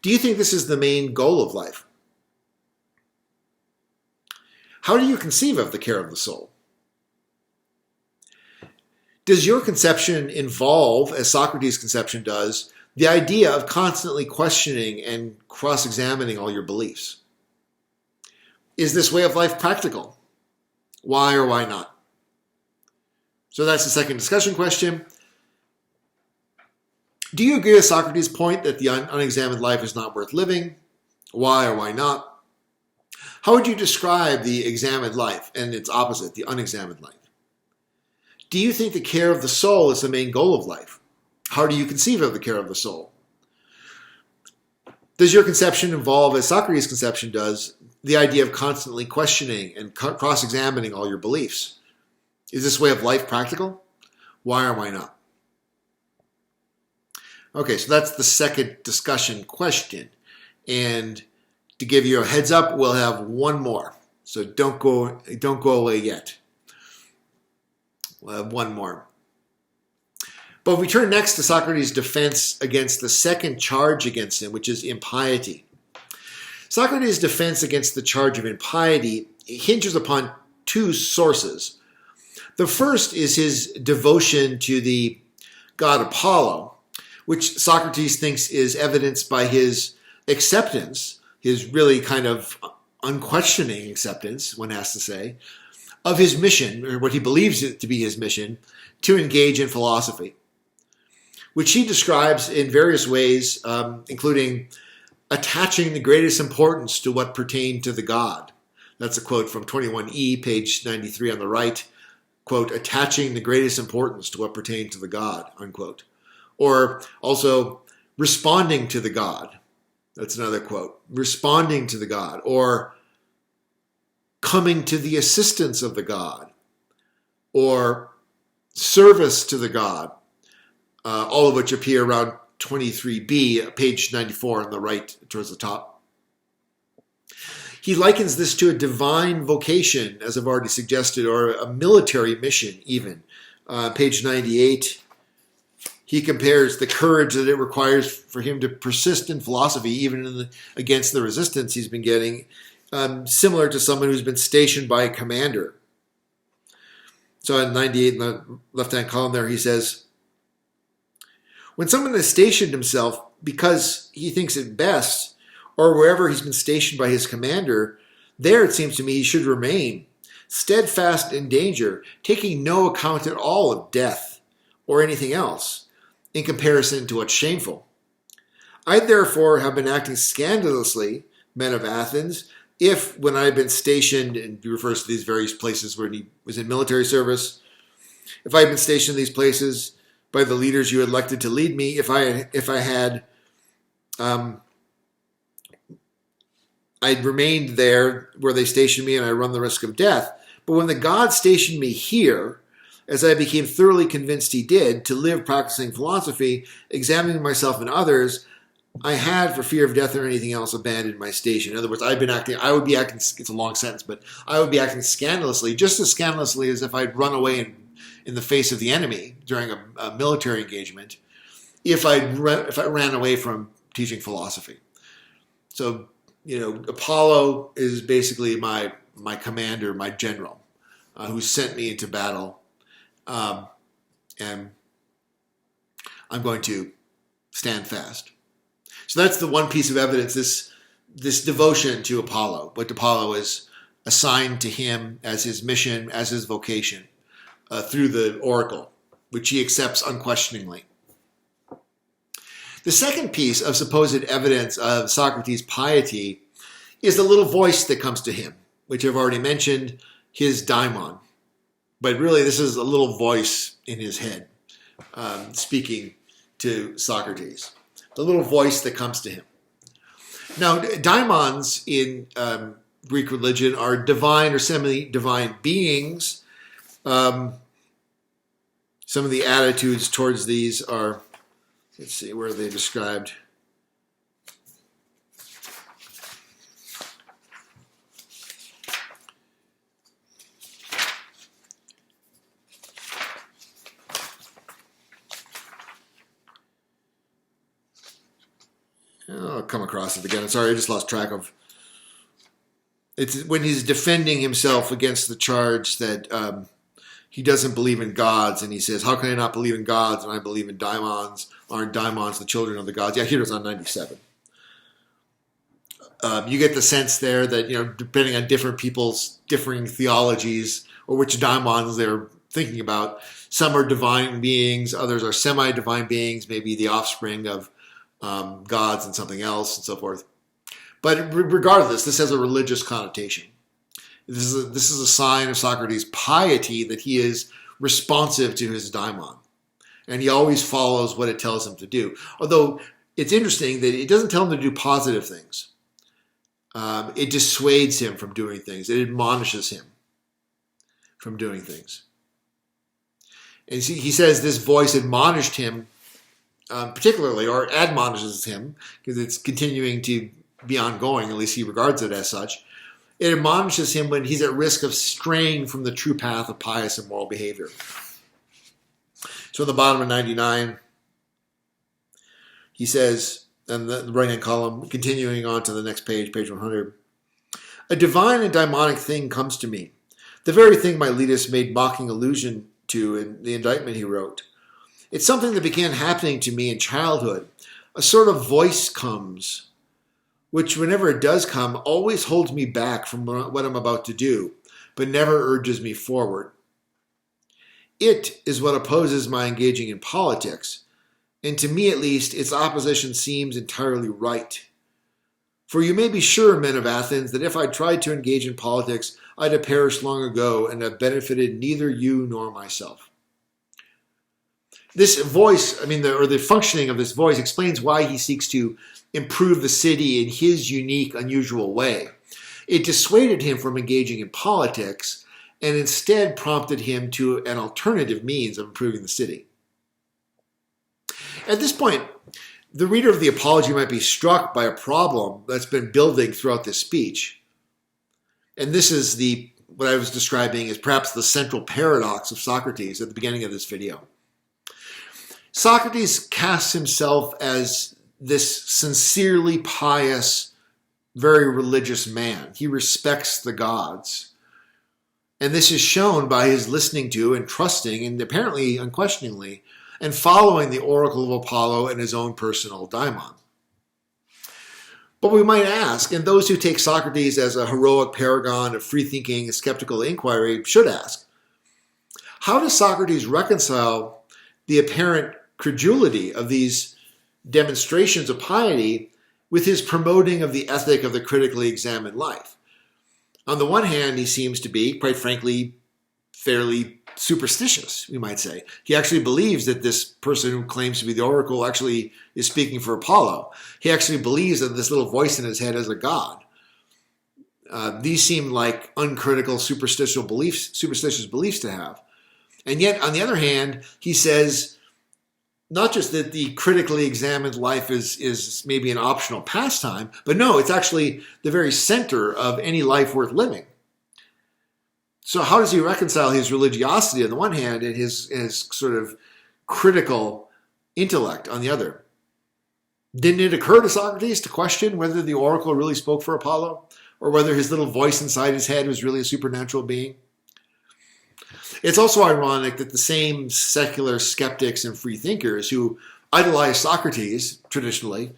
do you think this is the main goal of life? How do you conceive of the care of the soul? Does your conception involve, as Socrates' conception does, the idea of constantly questioning and cross-examining all your beliefs? Is this way of life practical? Why or why not? So that's the second discussion question. Do you agree with Socrates' point that the unexamined life is not worth living? Why or why not? How would you describe the examined life and its opposite, the unexamined life? Do you think the care of the soul is the main goal of life? How do you conceive of the care of the soul? Does your conception involve, as Socrates' conception does, the idea of constantly questioning and cross-examining all your beliefs? Is this way of life practical? Why or why not? Okay, so that's the second discussion question. And to give you a heads up, we'll have one more. So don't go away yet. We'll have one more. But if we turn next to Socrates' defense against the second charge against him, which is impiety. Socrates' defense against the charge of impiety hinges upon two sources. The first is his devotion to the god Apollo, which Socrates thinks is evidenced by his acceptance, his really kind of unquestioning acceptance, one has to say, of his mission, or what he believes it to be his mission, to engage in philosophy, which he describes in various ways, including attaching the greatest importance to what pertained to the god. That's a quote from 21e, page 93 on the right. Quote, attaching the greatest importance to what pertained to the god, unquote. Or also responding to the god. That's another quote. Responding to the god. Or coming to the assistance of the god. Or service to the god. All of which appear around 23b, page 94 on the right towards the top. He likens this to a divine vocation, as I've already suggested, or a military mission even. Page 98, he compares the courage that it requires for him to persist in philosophy, even against the resistance he's been getting, similar to someone who's been stationed by a commander. So in 98, in the left-hand column there, he says, when someone has stationed himself because he thinks it best, or wherever he's been stationed by his commander, there it seems to me he should remain, steadfast in danger, taking no account at all of death or anything else in comparison to what's shameful. I therefore have been acting scandalously, men of Athens, if when I have been stationed, and he refers to these various places where he was in military service, if I had been stationed in these places by the leaders you elected to lead me, if I had I'd remained there where they stationed me and I run the risk of death. But when the god stationed me here, as I became thoroughly convinced he did, to live practicing philosophy, examining myself and others, I had, for fear of death or anything else, abandoned my station. In other words, I would be acting, it's a long sentence, but I would be acting scandalously, just as scandalously as if I'd run away in the face of the enemy during a military engagement, if I ran away from teaching philosophy. So, Apollo is basically my commander, my general, who sent me into battle, and I'm going to stand fast. So that's the one piece of evidence, this devotion to Apollo, what Apollo is assigned to him as his mission, as his vocation, through the oracle, which he accepts unquestioningly. The second piece of supposed evidence of Socrates' piety is the little voice that comes to him, which I've already mentioned, his daimon. But really, this is a little voice in his head speaking to Socrates. The little voice that comes to him. Now, daimons in Greek religion are divine or semi-divine beings. Some of the attitudes towards these are, let's see, where are they described? I'll come across it again. Sorry, I just lost track of. It's when he's defending himself against the charge that he doesn't believe in gods, and he says, "How can I not believe in gods when I believe in daimons? Aren't daimons the children of the gods?" Yeah, here it is on 97. You get the sense there that, depending on different people's differing theologies or which daimons they're thinking about, some are divine beings, others are semi-divine beings, maybe the offspring of gods and something else and so forth. But regardless, this has a religious connotation. This is a sign of Socrates' piety, that he is responsive to his daimon. And he always follows what it tells him to do. Although it's interesting that it doesn't tell him to do positive things. It dissuades him from doing things. It admonishes him from doing things. And he says this voice admonished him particularly, or admonishes him, because it's continuing to be ongoing, at least he regards it as such. It admonishes him when he's at risk of straying from the true path of pious and moral behavior. So at the bottom of 99, he says, and the right-hand column, continuing on to the next page, page 100, "A divine and daimonic thing comes to me, the very thing Miletus made mocking allusion to in the indictment he wrote. It's something that began happening to me in childhood. A sort of voice comes, which whenever it does come, always holds me back from what I'm about to do, but never urges me forward. It is what opposes my engaging in politics, and to me at least, its opposition seems entirely right. For you may be sure, men of Athens, that if I tried to engage in politics, I'd have perished long ago and have benefited neither you nor myself." This voice, the functioning of this voice explains why he seeks to improve the city in his unique, unusual way. It dissuaded him from engaging in politics and instead prompted him to an alternative means of improving the city. At this point, the reader of the Apology might be struck by a problem that's been building throughout this speech. And this is what I was describing as perhaps the central paradox of Socrates at the beginning of this video. Socrates casts himself as this sincerely pious, very religious man. He respects the gods. And this is shown by his listening to and trusting, and apparently unquestioningly, and following the oracle of Apollo and his own personal daimon. But we might ask, and those who take Socrates as a heroic paragon of free-thinking and skeptical inquiry should ask, how does Socrates reconcile the apparent credulity of these demonstrations of piety with his promoting of the ethic of the critically examined life? On the one hand, he seems to be, quite frankly, fairly superstitious, we might say. He actually believes that this person who claims to be the oracle actually is speaking for Apollo. He actually believes that this little voice in his head is a god. These seem like uncritical, superstitious beliefs to have. And yet, on the other hand, he says not just that the critically examined life is maybe an optional pastime, but no, it's actually the very center of any life worth living. So how does he reconcile his religiosity on the one hand and his sort of critical intellect on the other? Didn't it occur to Socrates to question whether the oracle really spoke for Apollo, or whether his little voice inside his head was really a supernatural being? It's also ironic that the same secular skeptics and free thinkers who idolize Socrates traditionally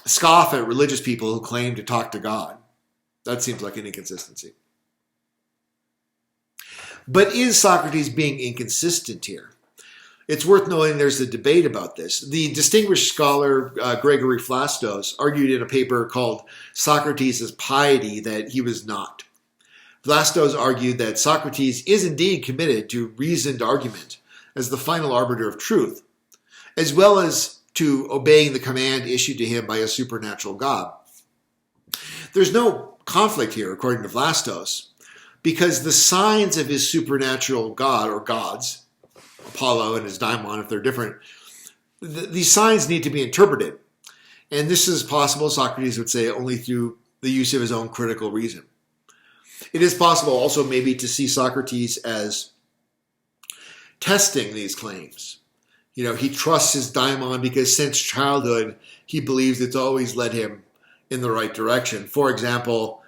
scoff at religious people who claim to talk to God. That seems like an inconsistency. But is Socrates being inconsistent here? It's worth noting there's a debate about this. The distinguished scholar Gregory Vlastos argued in a paper called Socrates' Piety that he was not. Vlastos argued that Socrates is indeed committed to reasoned argument as the final arbiter of truth, as well as to obeying the command issued to him by a supernatural God. There's no conflict here, according to Vlastos, because the signs of his supernatural God, or gods, Apollo and his daimon, if they're different, these signs need to be interpreted. And this is possible, Socrates would say, only through the use of his own critical reason. It is possible also maybe to see Socrates as testing these claims, He trusts his daimon because since childhood, he believes it's always led him in the right direction. For example,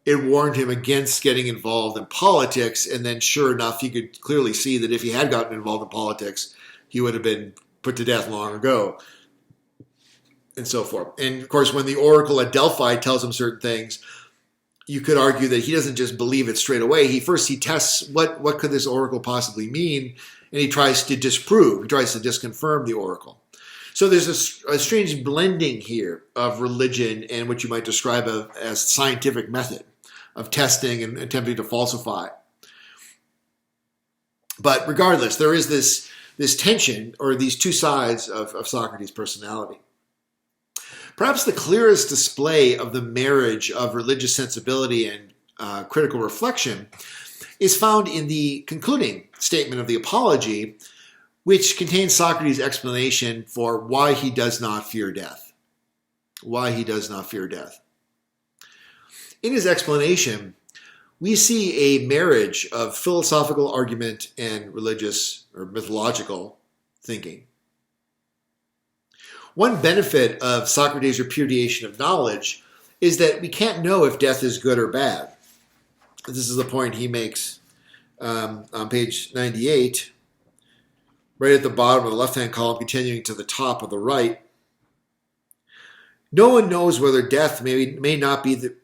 it warned him against getting involved in politics, and then sure enough, he could clearly see that if he had gotten involved in politics, he would have been put to death long ago, and so forth. And of course, when the oracle at Delphi tells him certain things, you could argue that he doesn't just believe it straight away. He tests what could this oracle possibly mean, and he tries to disprove, he tries to disconfirm the oracle. So there's a strange blending here of religion and what you might describe as scientific method of testing and attempting to falsify. But regardless, there is this tension, or these two sides of Socrates' personality. Perhaps the clearest display of the marriage of religious sensibility and critical reflection is found in the concluding statement of the Apology, which contains Socrates' explanation for why he does not fear death. Why he does not fear death. In his explanation, we see a marriage of philosophical argument and religious or mythological thinking. One benefit of Socrates' repudiation of knowledge is that we can't know if death is good or bad. This is the point he makes on page 98, right at the bottom of the left-hand column, continuing to the top of the right. No one knows whether death may not be the...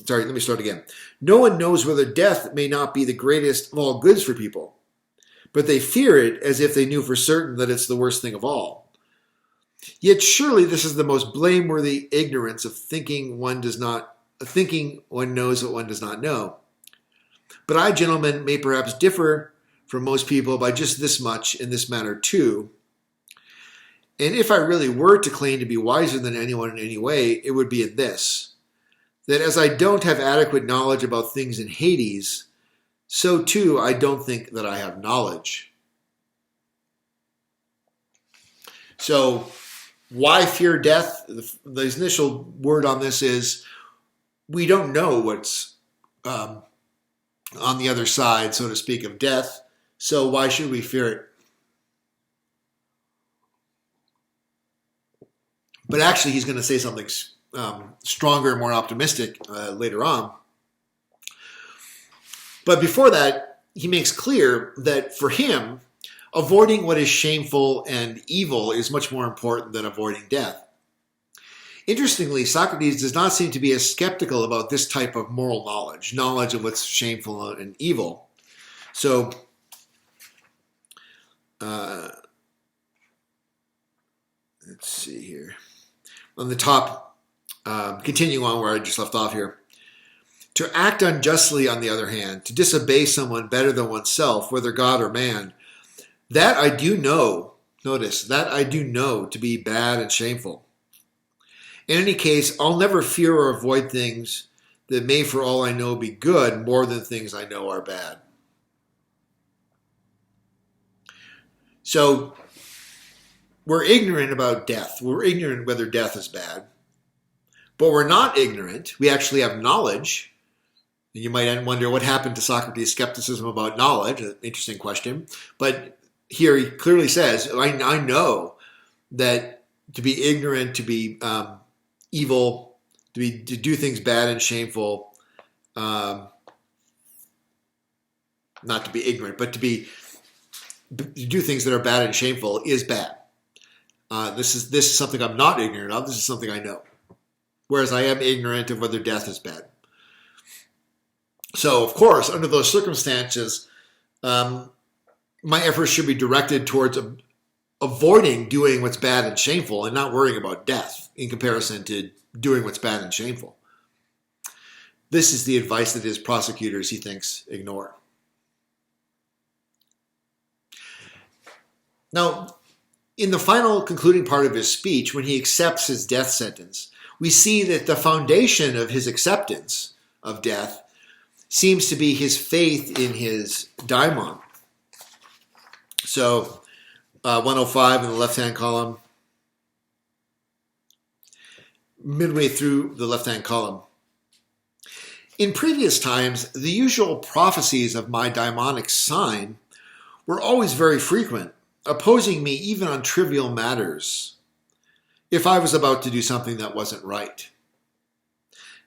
Sorry, let me start again. No one knows whether death may not be the greatest of all goods for people, but they fear it as if they knew for certain that it's the worst thing of all. Yet surely this is the most blameworthy ignorance of thinking one knows what one does not know. But I, gentlemen, may perhaps differ from most people by just this much in this matter too. And if I really were to claim to be wiser than anyone in any way, it would be in this, that as I don't have adequate knowledge about things in Hades, so too I don't think that I have knowledge. So, why fear death? The initial word on this is we don't know what's on the other side, so to speak, of death. So why should we fear it? But actually, he's going to say something stronger and more optimistic later on. But before that, he makes clear that for him, avoiding what is shameful and evil is much more important than avoiding death. Interestingly, Socrates does not seem to be as skeptical about this type of moral knowledge of what's shameful and evil. So, let's see here. On the top, continuing on where I just left off here. To act unjustly, on the other hand, to disobey someone better than oneself, whether God or man, that I do know, notice, that I do know to be bad and shameful. In any case, I'll never fear or avoid things that may, for all I know, be good more than things I know are bad. So, we're ignorant about death. We're ignorant whether death is bad. But we're not ignorant. We actually have knowledge. And you might wonder what happened to Socrates' skepticism about knowledge. An interesting question. But here he clearly says, I know that to be ignorant, to be evil, to do things bad and shameful, not to be ignorant, but to do things that are bad and shameful is bad. This is something I'm not ignorant of. This is something I know. Whereas I am ignorant of whether death is bad. So, of course, under those circumstances, my efforts should be directed towards avoiding doing what's bad and shameful and not worrying about death in comparison to doing what's bad and shameful. This is the advice that his prosecutors, he thinks, ignore. Now, in the final concluding part of his speech, when he accepts his death sentence, we see that the foundation of his acceptance of death seems to be his faith in his daimon. So, 105 in the left-hand column, midway through the left-hand column. In previous times, the usual prophecies of my daimonic sign were always very frequent, opposing me even on trivial matters if I was about to do something that wasn't right.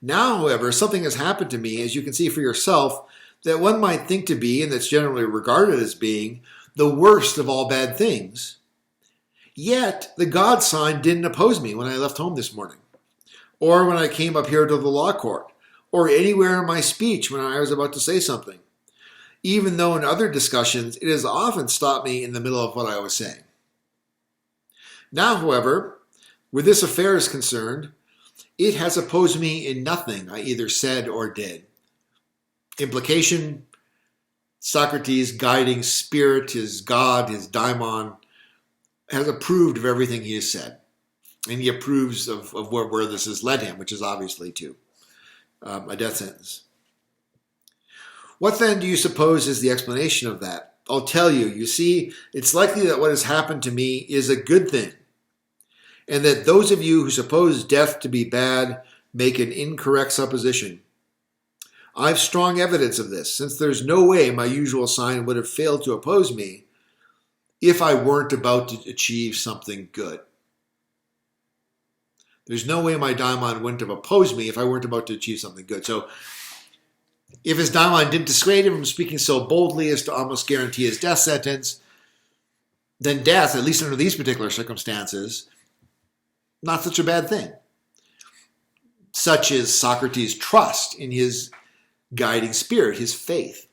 Now, however, something has happened to me, as you can see for yourself, that one might think to be, and that's generally regarded as being, the worst of all bad things. Yet, the God sign didn't oppose me when I left home this morning, or when I came up here to the law court, or anywhere in my speech when I was about to say something, even though in other discussions it has often stopped me in the middle of what I was saying. Now, however, where this affair is concerned, it has opposed me in nothing I either said or did. Implication, Socrates' guiding spirit, his God, his daimon, has approved of everything he has said. And he approves of where this has led him, which is obviously to a death sentence. What then do you suppose is the explanation of that? I'll tell you. You see, it's likely that what has happened to me is a good thing, and that those of you who suppose death to be bad make an incorrect supposition. I've strong evidence of this, since there's no way my usual sign would have failed to oppose me if I weren't about to achieve something good. There's no way my daimon wouldn't have opposed me if I weren't about to achieve something good. So if his daimon didn't dissuade him from speaking so boldly as to almost guarantee his death sentence, then death, at least under these particular circumstances, not such a bad thing. Such is Socrates' trust in his guiding spirit, his faith.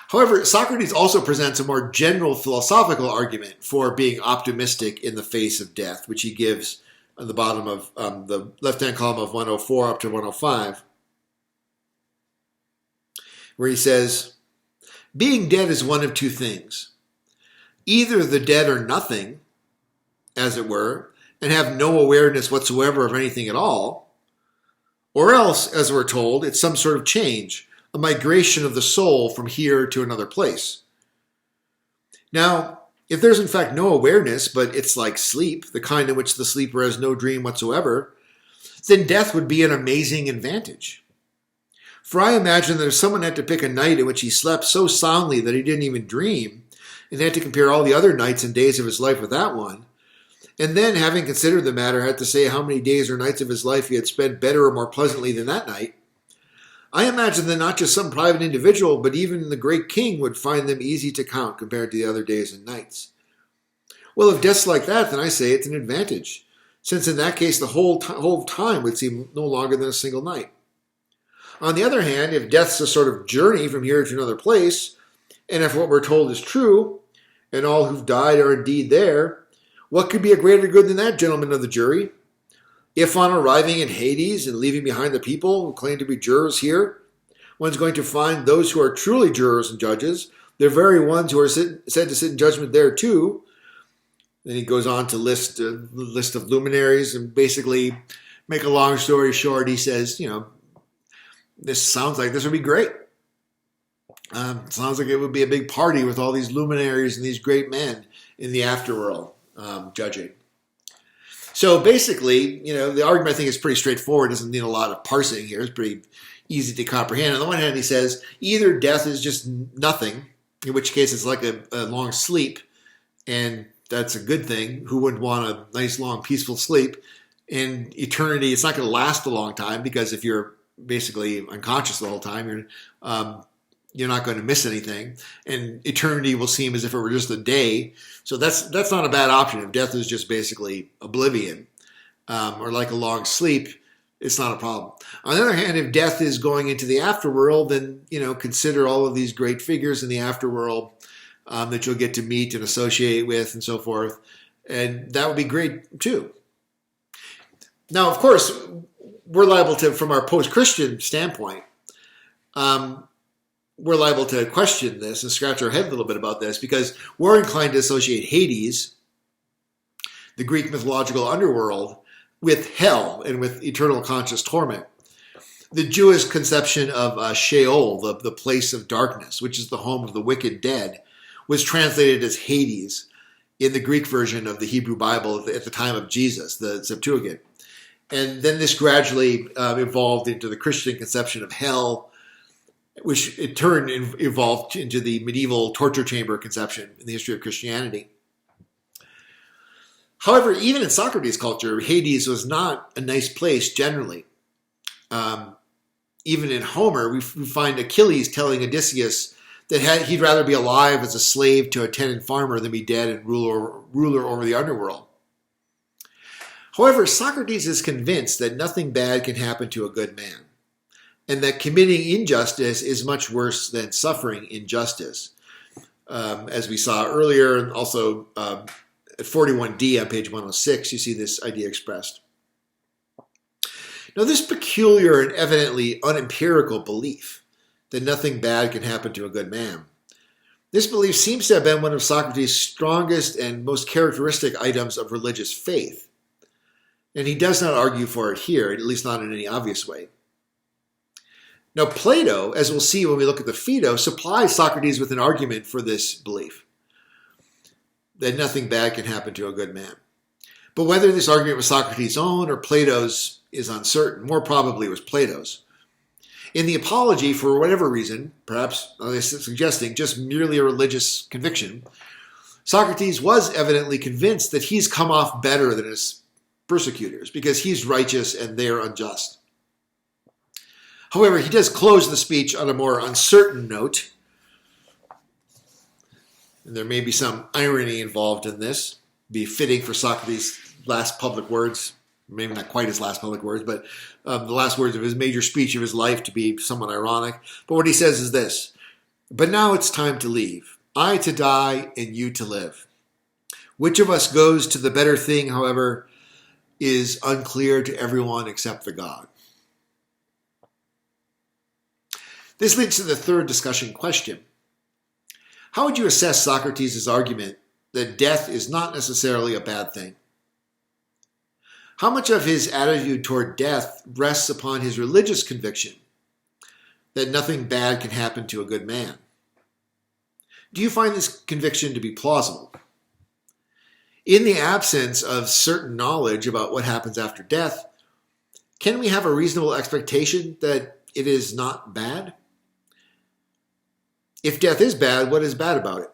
However, Socrates also presents a more general philosophical argument for being optimistic in the face of death, which he gives on the bottom of the left-hand column of 104 up to 105, where he says, being dead is one of two things. Either the dead are nothing, as it were, and have no awareness whatsoever of anything at all, or else, as we're told, it's some sort of change, a migration of the soul from here to another place. Now, if there's in fact no awareness, but it's like sleep, the kind in which the sleeper has no dream whatsoever, then death would be an amazing advantage. For I imagine that if someone had to pick a night in which he slept so soundly that he didn't even dream, and had to compare all the other nights and days of his life with that one, and then, having considered the matter, had to say how many days or nights of his life he had spent better or more pleasantly than that night, I imagine that not just some private individual, but even the great king would find them easy to count compared to the other days and nights. Well, if death's like that, then I say it's an advantage, since in that case the whole time would seem no longer than a single night. On the other hand, if death's a sort of journey from here to another place, and if what we're told is true, and all who've died are indeed there, what could be a greater good than that, gentlemen of the jury? If on arriving in Hades and leaving behind the people who claim to be jurors here, one's going to find those who are truly jurors and judges, the very ones who are said to sit in judgment there too. Then he goes on to list a list of luminaries and basically make a long story short. He says, this sounds like this would be great. Sounds like it would be a big party with all these luminaries and these great men in the afterworld judging. So basically, the argument I think is pretty straightforward. It doesn't need a lot of parsing here. It's pretty easy to comprehend. On the one hand, he says either death is just nothing, in which case it's like a long sleep, and that's a good thing. Who wouldn't want a nice, long, peaceful sleep? And eternity, it's not going to last a long time, because if you're basically unconscious the whole time, you're not going to miss anything. And eternity will seem as if it were just a day. So that's not a bad option. If death is just basically oblivion, or like a long sleep, it's not a problem. On the other hand, if death is going into the afterworld, then, consider all of these great figures in the afterworld that you'll get to meet and associate with and so forth. And that would be great too. Now, of course, we're liable to, from our post-Christian standpoint, we're liable to question this and scratch our head a little bit about this, because we're inclined to associate Hades, the Greek mythological underworld, with hell and with eternal conscious torment. The Jewish conception of Sheol, the place of darkness, which is the home of the wicked dead, was translated as Hades in the Greek version of the Hebrew Bible at the time of Jesus, the Septuagint. And then this gradually evolved into the Christian conception of hell, which in turn evolved into the medieval torture chamber conception in the history of Christianity. However, even in Socrates' culture, Hades was not a nice place generally. Even in Homer, we find Achilles telling Odysseus that he'd rather be alive as a slave to a tenant farmer than be dead and ruler over the underworld. However, Socrates is convinced that nothing bad can happen to a good man, and that committing injustice is much worse than suffering injustice. As we saw earlier, and also at 41D on page 106, you see this idea expressed. Now, this peculiar and evidently unempirical belief that nothing bad can happen to a good man, this belief seems to have been one of Socrates' strongest and most characteristic items of religious faith. And he does not argue for it here, at least not in any obvious way. Now, Plato, as we'll see when we look at the Phaedo, supplies Socrates with an argument for this belief, that nothing bad can happen to a good man. But whether this argument was Socrates' own or Plato's is uncertain. More probably it was Plato's. In the Apology, for whatever reason, perhaps suggesting just merely a religious conviction, Socrates was evidently convinced that he's come off better than his persecutors because he's righteous and they're unjust. However, he does close the speech on a more uncertain note, and there may be some irony involved in this, be fitting for Socrates' last public words, maybe not quite his last public words, but the last words of his major speech of his life to be somewhat ironic. But what he says is this: "But now it's time to leave, I to die and you to live. Which of us goes to the better thing, however, is unclear to everyone except the God." This leads to the third discussion question. How would you assess Socrates' argument that death is not necessarily a bad thing? How much of his attitude toward death rests upon his religious conviction that nothing bad can happen to a good man? Do you find this conviction to be plausible? In the absence of certain knowledge about what happens after death, can we have a reasonable expectation that it is not bad? If death is bad, what is bad about it?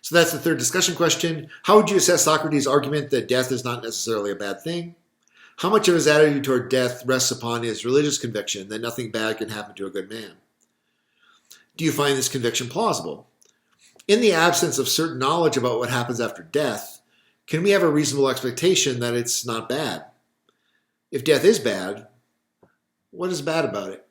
So that's the third discussion question. How would you assess Socrates' argument that death is not necessarily a bad thing? How much of his attitude toward death rests upon his religious conviction that nothing bad can happen to a good man? Do you find this conviction plausible? In the absence of certain knowledge about what happens after death, can we have a reasonable expectation that it's not bad? If death is bad, what is bad about it?